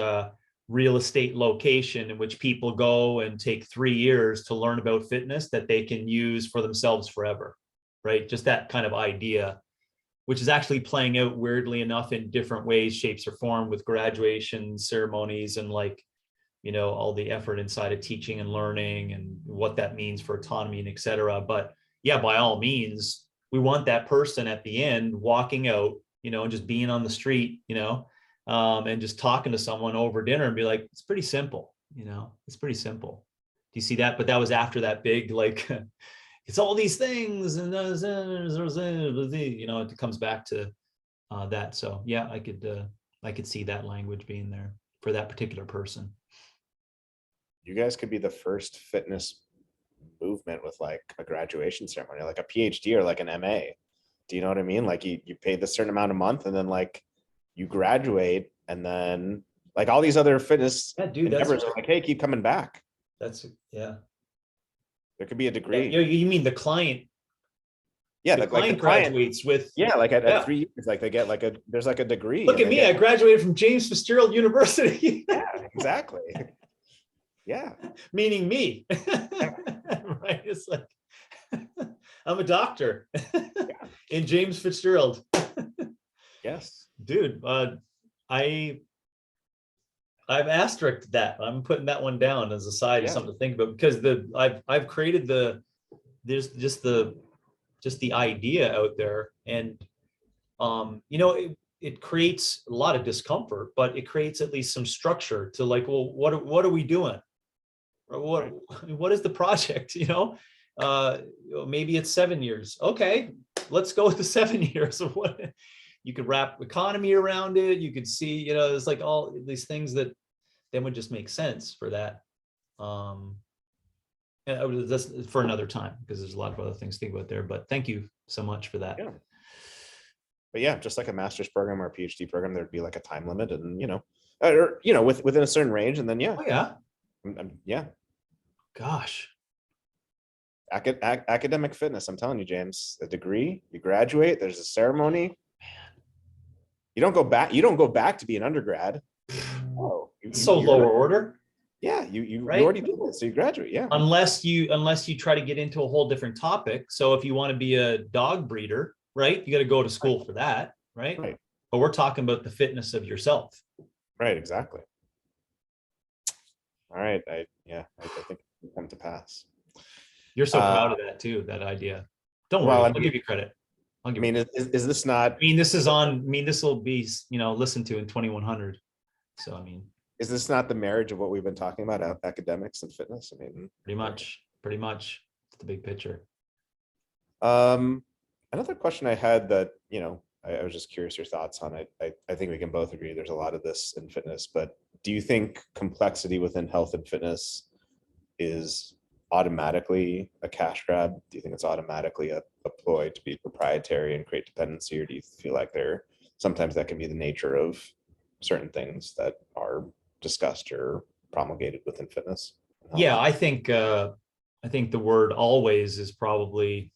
Speaker 1: real estate location in which people go and take 3 years to learn about fitness that they can use for themselves forever, right? Just that kind of idea, which is actually playing out weirdly enough in different ways, shapes, or form with graduation ceremonies and like, all the effort inside of teaching and learning and what that means for autonomy and et cetera. But yeah, by all means, we want that person at the end walking out, and just being on the street, and just talking to someone over dinner and be like, it's pretty simple, it's pretty simple. Do you see that? But that was after that big, like, it's all these things and, it comes back to that. So yeah, I could see that language being there for that particular person.
Speaker 2: You guys could be the first fitness movement with like a graduation ceremony, like a PhD or like an MA. Do you know what I mean? Like you pay this certain amount a month and then like you graduate, and then like all these other fitness endeavors are like, hey, keep coming back.
Speaker 1: Yeah.
Speaker 2: There could be a degree.
Speaker 1: Yeah, you mean the client?
Speaker 2: Yeah,
Speaker 1: the client graduates with.
Speaker 2: Yeah, like at 3 years, like they get like there's like a degree.
Speaker 1: Look at me, I graduated from James FitzGerald University.
Speaker 2: Yeah, exactly. Yeah.
Speaker 1: Meaning me. Right. It's like I'm a doctor in James FitzGerald.
Speaker 2: Yes.
Speaker 1: Dude, I've asterisked that. I'm putting that one down as a side of something to think about, because I've created there's just the idea out there, and it creates a lot of discomfort, but it creates at least some structure to like, well, what are we doing? Or what is the project? Maybe it's 7 years. Okay, let's go with the 7 years. What you could wrap economy around it. You could see, there's like all these things that then would just make sense for that. And that's for another time, because there's a lot of other things to think about there. But thank you so much for that.
Speaker 2: Yeah. But yeah, just like a master's program or a PhD program, there'd be like a time limit, and within a certain range, and then
Speaker 1: Oh yeah.
Speaker 2: Yeah.
Speaker 1: Gosh.
Speaker 2: Academic fitness. I'm telling you, James, a degree, you graduate, there's a ceremony. Man. You don't go back to be an undergrad. Oh,
Speaker 1: so lower order.
Speaker 2: Yeah, you already did it, so you graduate. Yeah.
Speaker 1: Unless you try to get into a whole different topic. So if you want to be a dog breeder, right, you got to go to school for that, right?
Speaker 2: Right.
Speaker 1: But we're talking about the fitness of yourself.
Speaker 2: Right, exactly. All right. I think it'll come to pass.
Speaker 1: You're so proud of that too, that idea. Don't worry, I'll give you credit.
Speaker 2: Is this not?
Speaker 1: This will be, listened to in 2100. So,
Speaker 2: is this not the marriage of what we've been talking about, academics and fitness?
Speaker 1: Pretty much. It's the big picture.
Speaker 2: Another question I had that, I was just curious your thoughts on it. I think we can both agree there's a lot of this in fitness, but do you think complexity within health and fitness is automatically a cash grab? Do you think it's automatically a ploy to be proprietary and create dependency, or do you feel like sometimes that can be the nature of certain things that are discussed or promulgated within fitness?
Speaker 1: Yeah, I think the word always is probably,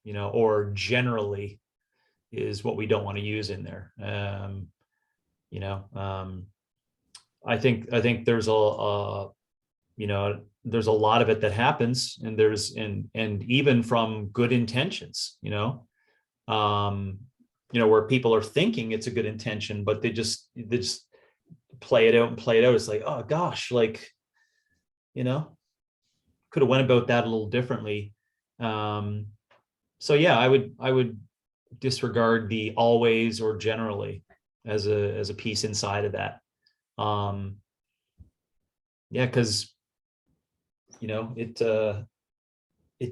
Speaker 1: or generally is what we don't want to use in there. I think there's there's a lot of it that happens, and and even from good intentions, where people are thinking it's a good intention, but they just play it out. It's like, oh gosh, like, could have went about that a little differently. So yeah, I would disregard the always or generally as a piece inside of that. Yeah, because it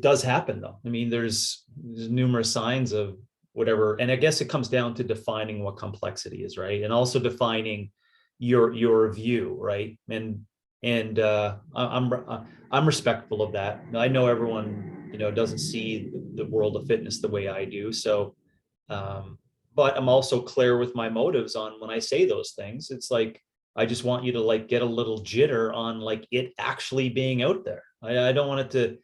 Speaker 1: does happen though. There's numerous signs of whatever, and I guess it comes down to defining what complexity is, right? And also defining your view, right? And I'm respectful of that. I know everyone doesn't see the world of fitness the way I do, so but I'm also clear with my motives on when I say those things. It's like, I just want you to like get a little jitter on like it actually being out there. I don't want it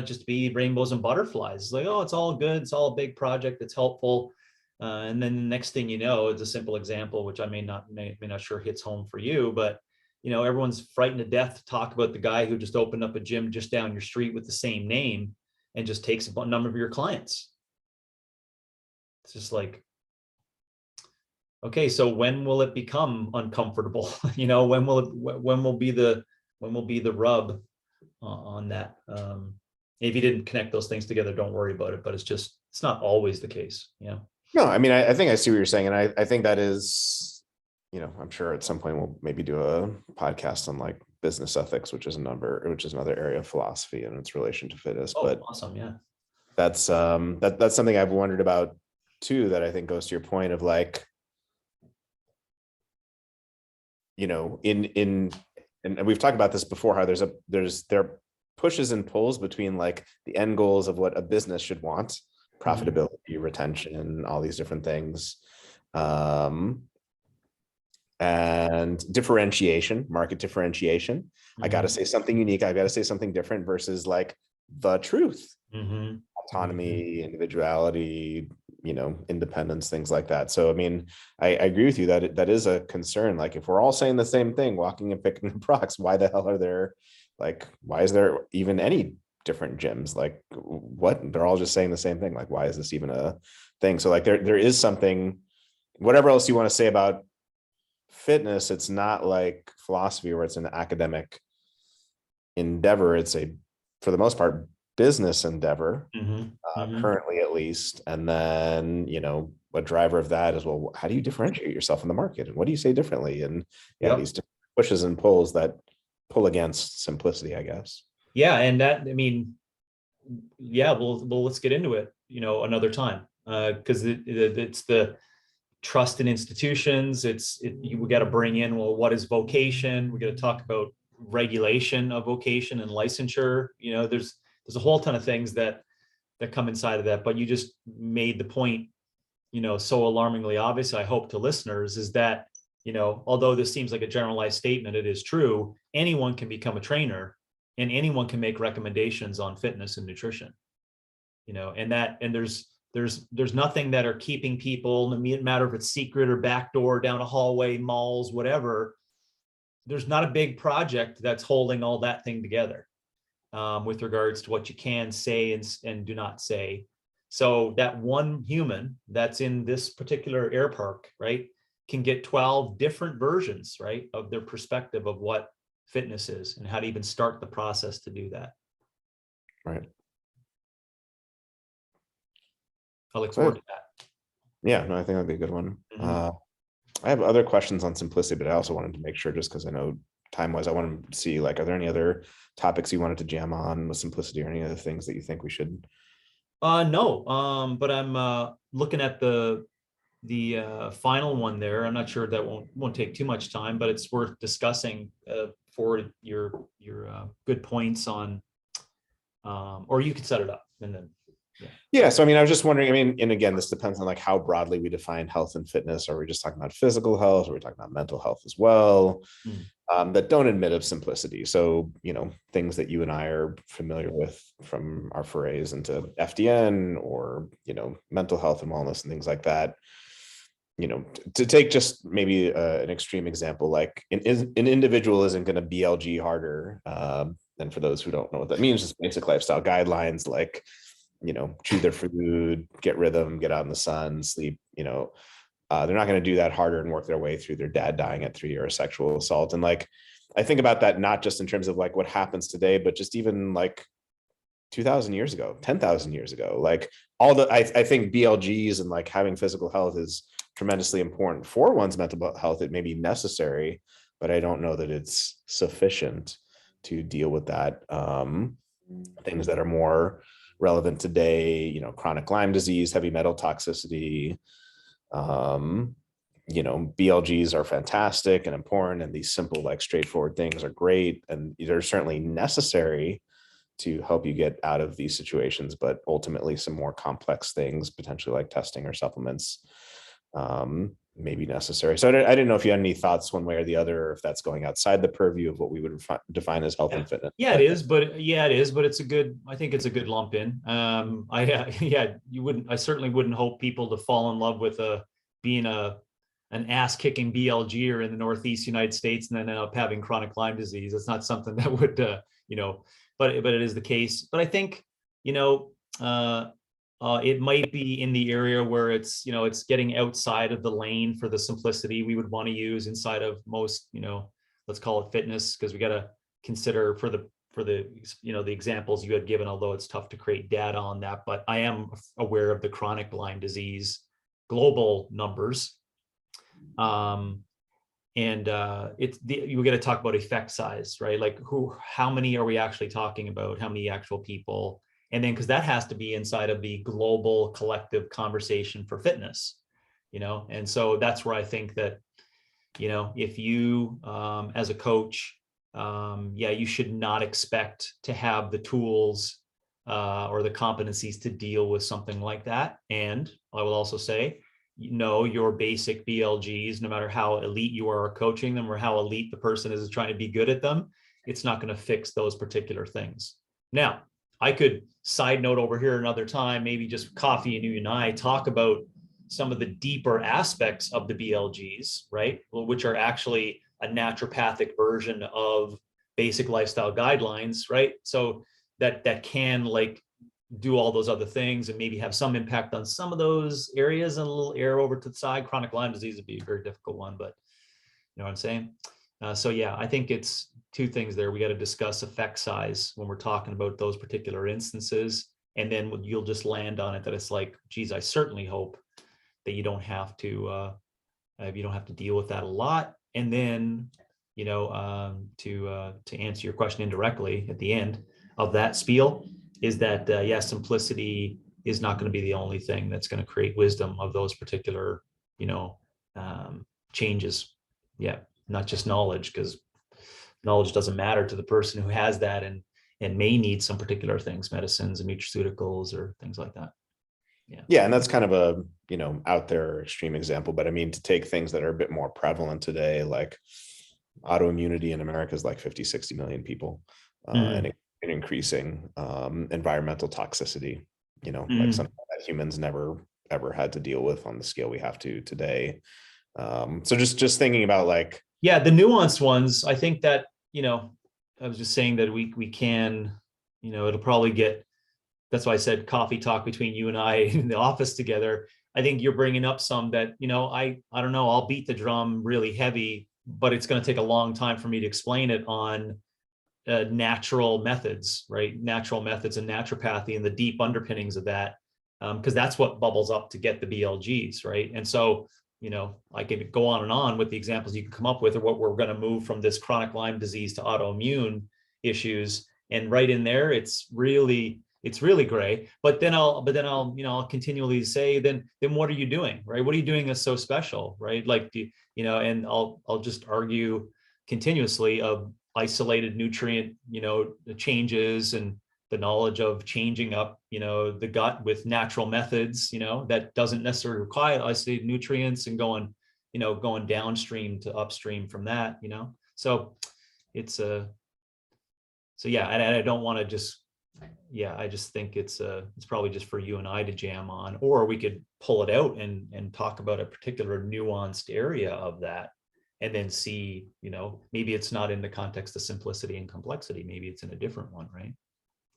Speaker 1: just to be rainbows and butterflies. It's like, oh, it's all good, it's all a big project, it's helpful, and then the next thing you know, it's a simple example which I may not sure hits home for you, but everyone's frightened to death to talk about the guy who just opened up a gym just down your street with the same name and just takes a number of your clients. It's just like, okay, so when will it become uncomfortable? When will be the rub on that? If you didn't connect those things together, don't worry about it, but it's not always the case.
Speaker 2: No, I think I see what you're saying. And I think that is, I'm sure at some point we'll maybe do a podcast on like business ethics, which is another area of philosophy and its relation to fitness.
Speaker 1: Oh,
Speaker 2: but
Speaker 1: awesome. Yeah.
Speaker 2: That's something I've wondered about too, that I think goes to your point of like, and we've talked about this before, how there are pushes and pulls between like the end goals of what a business should want, profitability, retention, all these different things, and differentiation, market differentiation. I got to say something unique. I got to say something different versus like the truth, autonomy, individuality, independence, things like that. So, I agree with you that that is a concern. Like if we're all saying the same thing, walking and picking the rocks, why the hell are there, like, why is there even any different gyms? Like what? They're all just saying the same thing. Like, why is this even a thing? So like there is something, whatever else you want to say about fitness, it's not like philosophy where it's an academic endeavor. It's for the most part, business endeavor, currently at least. And then, a driver of that is, well, how do you differentiate yourself in the market, and what do you say differently? And yeah,
Speaker 1: Yep.
Speaker 2: these different pushes and pulls that pull against simplicity, I guess.
Speaker 1: Yeah. And that, I mean, yeah, well, let's get into it, another time. Because it's the trust in institutions. We got to bring in, well, what is vocation? We got to talk about regulation of vocation and licensure. There's a whole ton of things that come inside of that. But you just made the point, so alarmingly obvious, I hope, to listeners, is that, although this seems like a generalized statement, it is true. Anyone can become a trainer, and anyone can make recommendations on fitness and nutrition. And there's nothing that are keeping people, no matter if it's secret or backdoor, down a hallway, malls, whatever. There's not a big project that's holding all that thing together, with regards to what you can say and do not say. So that one human that's in this particular air park, right, can get 12 different versions, right, of their perspective of what fitness is and how to even start the process to do that.
Speaker 2: Right.
Speaker 1: I look forward to that.
Speaker 2: Yeah, no, I think that'd be a good one. I have other questions on simplicity, but I also wanted to make sure, just because I know time-wise, I want to see, like, are there any other topics you wanted to jam on with simplicity, or any other things that you think we should?
Speaker 1: No, but I'm looking at the final one there. I'm not sure, that won't take too much time, but it's worth discussing for your good points on, or you could set it up and then.
Speaker 2: Yeah. So, I mean, I was just wondering, I mean, and again, this depends on like how broadly we define health and fitness. Are we just talking about physical health? Are we talking about mental health as well? That don't admit of simplicity. So, things that you and I are familiar with from our forays into FDN, or, mental health and wellness and things like that. To take just maybe an extreme example, like an individual isn't going to BLG harder. And for those who don't know what that means, just basic lifestyle guidelines, like, chew their food, get rhythm, get out in the sun, sleep. They're not going to do that harder and work their way through their dad dying at 3 or a sexual assault. And like, I think about that not just in terms of like what happens today, but just even like 2,000 years ago, 10,000 years ago, like I think BLGs and like having physical health is tremendously important for one's mental health. It may be necessary, but I don't know that it's sufficient to deal with that. Things that are more relevant today, chronic Lyme disease, heavy metal toxicity, BLGs are fantastic and important, and these simple, like straightforward things are great, and they're certainly necessary to help you get out of these situations. But ultimately, some more complex things, potentially like testing or supplements, may be necessary. So I didn't know if you had any thoughts one way or the other, or if that's going outside the purview of what we would define as health and fitness.
Speaker 1: Yeah, it is, but I think it's a good lump in. I certainly wouldn't hope people to fall in love with being an ass kicking BLGer in the Northeast United States and then end up having chronic Lyme disease. It's not something that would, but it is the case. But I think, it might be in the area where it's getting outside of the lane for the simplicity we would want to use inside of most, let's call it fitness, because we got to consider for the the examples you had given, although it's tough to create data on that. But I am aware of the chronic Lyme disease global numbers. And we got to talk about effect size, right? Like how many are we actually talking about? How many actual people? And then, because that has to be inside of the global collective conversation for fitness, and so that's where I think that, if you, as a coach, you should not expect to have the tools or the competencies to deal with something like that. And I will also say, your basic BLGs, no matter how elite you are coaching them or how elite the person is trying to be good at them, it's not going to fix those particular things. Now, I could side note over here another time, maybe just coffee and you and I talk about some of the deeper aspects of the BLGs, right? Which are actually a naturopathic version of basic lifestyle guidelines, right? So that can like do all those other things and maybe have some impact on some of those areas, and a little air over to the side. Chronic Lyme disease would be a very difficult one, but you know what I'm saying? So yeah, I think it's two things there. We got to discuss effect size when we're talking about those particular instances. And then you'll just land on it that it's like, geez, I certainly hope that you don't have to deal with that a lot. And then, to answer your question indirectly at the end of that spiel is that, simplicity is not going to be the only thing that's going to create wisdom of those particular, changes. Yeah. Not just knowledge, because knowledge doesn't matter to the person who has that and may need some particular things, medicines and nutraceuticals or things like that.
Speaker 2: Yeah. And that's kind of a, out there extreme example, but I mean, to take things that are a bit more prevalent today, like autoimmunity in America is like 50, 60 million people, and increasing, environmental toxicity, like something that humans never, ever had to deal with on the scale we have to today. So just thinking about like,
Speaker 1: the nuanced ones, I think that, I was just saying that we can, it'll probably get, that's why I said coffee talk between you and I in the office together. I think you're bringing up some that, I don't know, I'll beat the drum really heavy, but it's going to take a long time for me to explain it on natural methods, right? Natural methods and naturopathy and the deep underpinnings of that. Because that's what bubbles up to get the BLGs, right? And so, I could go on and on with the examples you can come up with, or what we're going to move from this chronic Lyme disease to autoimmune issues. And right in there, it's really gray. But then I'll continually say, then what are you doing, right? What are you doing that's so special, right? Like, and I'll just argue continuously of isolated nutrient, changes and the knowledge of changing up, the gut with natural methods, that doesn't necessarily require isolated nutrients and going downstream to upstream from that, so it's and I don't want to just, I just think it's probably just for you and I to jam on, or we could pull it out and talk about a particular nuanced area of that. And then see, maybe it's not in the context of simplicity and complexity. Maybe it's in a different one, right?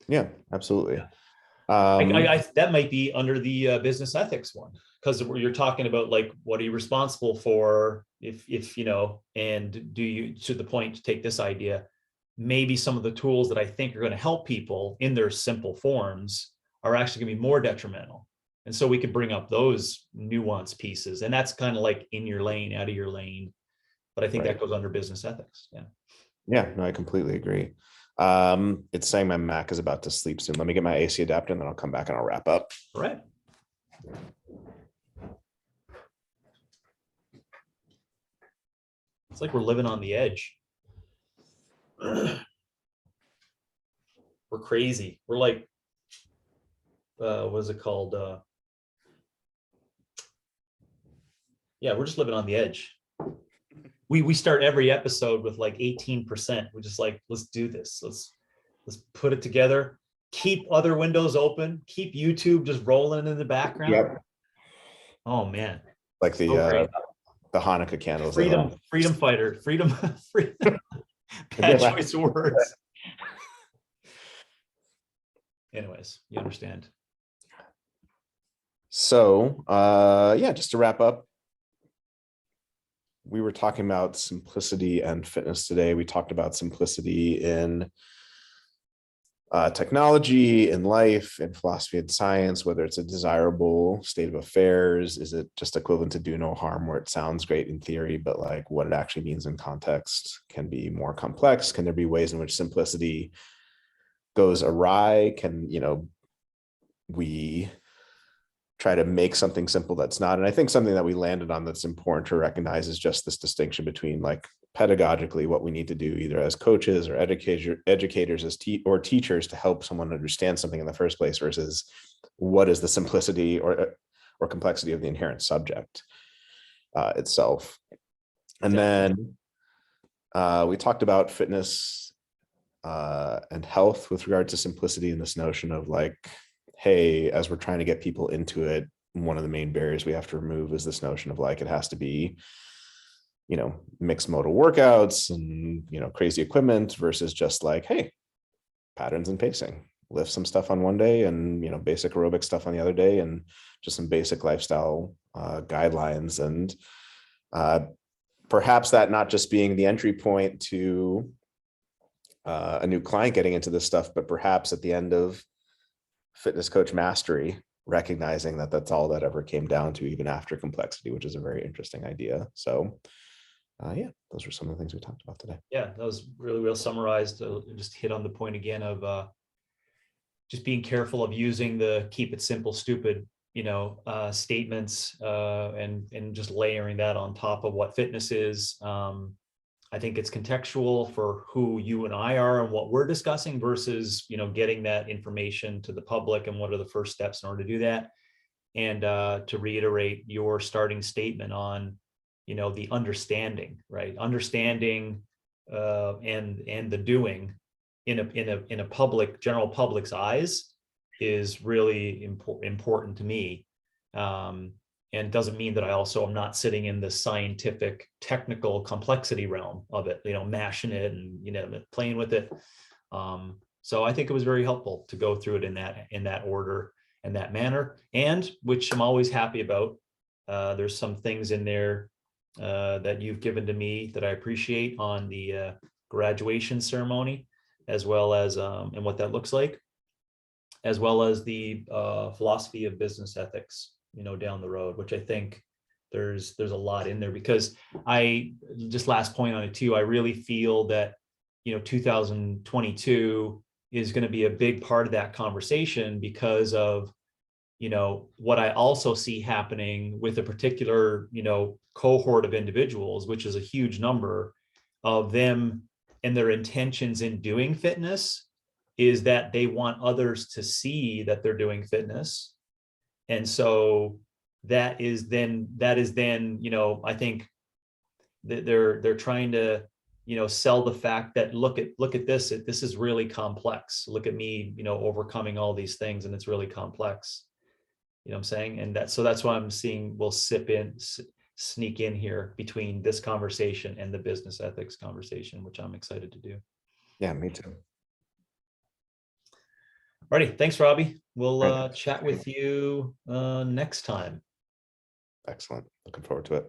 Speaker 2: Yeah, absolutely.
Speaker 1: Yeah. That might be under the business ethics one, because you're talking about like, what are you responsible for if and do you, to the point, to take this idea, maybe some of the tools that I think are going to help people in their simple forms are actually going to be more detrimental. And so we could bring up those nuanced pieces, and that's kind of like in your lane, out of your lane. But I think that goes under business ethics. Yeah.
Speaker 2: Yeah, no, I completely agree. It's saying my Mac is about to sleep soon. Let me get my AC adapter and then I'll come back and I'll wrap up.
Speaker 1: All right. It's like we're living on the edge. We're crazy. We're like, what is it called? We're just living on the edge. We start every episode with like 18%. We're just like, let's do this. Let's put it together. Keep other windows open. Keep YouTube just rolling in the background. Yep. Oh man.
Speaker 2: Like the Hanukkah candles.
Speaker 1: Freedom fighter. Freedom. Bad choice of words. Anyways, you understand.
Speaker 2: So just to wrap up, we were talking about simplicity and fitness today. We talked about simplicity in technology, in life, in philosophy and science, whether it's a desirable state of affairs. Is it just equivalent to do no harm, where it sounds great in theory, but like what it actually means in context can be more complex? Can there be ways in which simplicity goes awry? Can, we try to make something simple that's not? And I think something that we landed on that's important to recognize is just this distinction between like pedagogically what we need to do either as coaches or educators or teachers to help someone understand something in the first place, versus what is the simplicity or complexity of the inherent subject itself. And then we talked about fitness and health with regard to simplicity, and this notion of like, hey, as we're trying to get people into it, one of the main barriers we have to remove is this notion of like, it has to be, mixed modal workouts and, crazy equipment, versus just like, hey, patterns and pacing, lift some stuff on one day and, basic aerobic stuff on the other day, and just some basic lifestyle guidelines. And perhaps that not just being the entry point to a new client getting into this stuff, but perhaps at the end of fitness coach mastery, recognizing that that's all that ever came down to, even after complexity, which is a very interesting idea. So yeah, those are some of the things we talked about today.
Speaker 1: Yeah, that was really well summarized. Just hit on the point again of just being careful of using the keep it simple, stupid, statements, and just layering that on top of what fitness is. I think it's contextual for who you and I are and what we're discussing versus, getting that information to the public and what are the first steps in order to do that. And to reiterate your starting statement on, the understanding, right? Understanding and the doing in a general public's eyes is really important to me. And doesn't mean that I also am not sitting in the scientific, technical complexity realm of it, mashing it and, playing with it. So I think it was very helpful to go through it in that order and that manner, and which I'm always happy about. There's some things in there that you've given to me that I appreciate on the graduation ceremony, as well as and what that looks like, as well as the philosophy of business ethics, down the road, which I think there's a lot in there, because I just last point on it too, I really feel that 2022 is going to be a big part of that conversation, because of what I also see happening with a particular cohort of individuals, which is a huge number of them, and their intentions in doing fitness is that they want others to see that they're doing fitness. And so that is then, I think that they're trying to, sell the fact that look at this, this is really complex. Look at me, overcoming all these things, and it's really complex. You know what I'm saying? And that's why I'm seeing we'll sneak in here between this conversation and the business ethics conversation, which I'm excited to do.
Speaker 2: Yeah, me too.
Speaker 1: Alrighty, thanks, Robby. We'll chat with you next time.
Speaker 2: Excellent. Looking forward to it.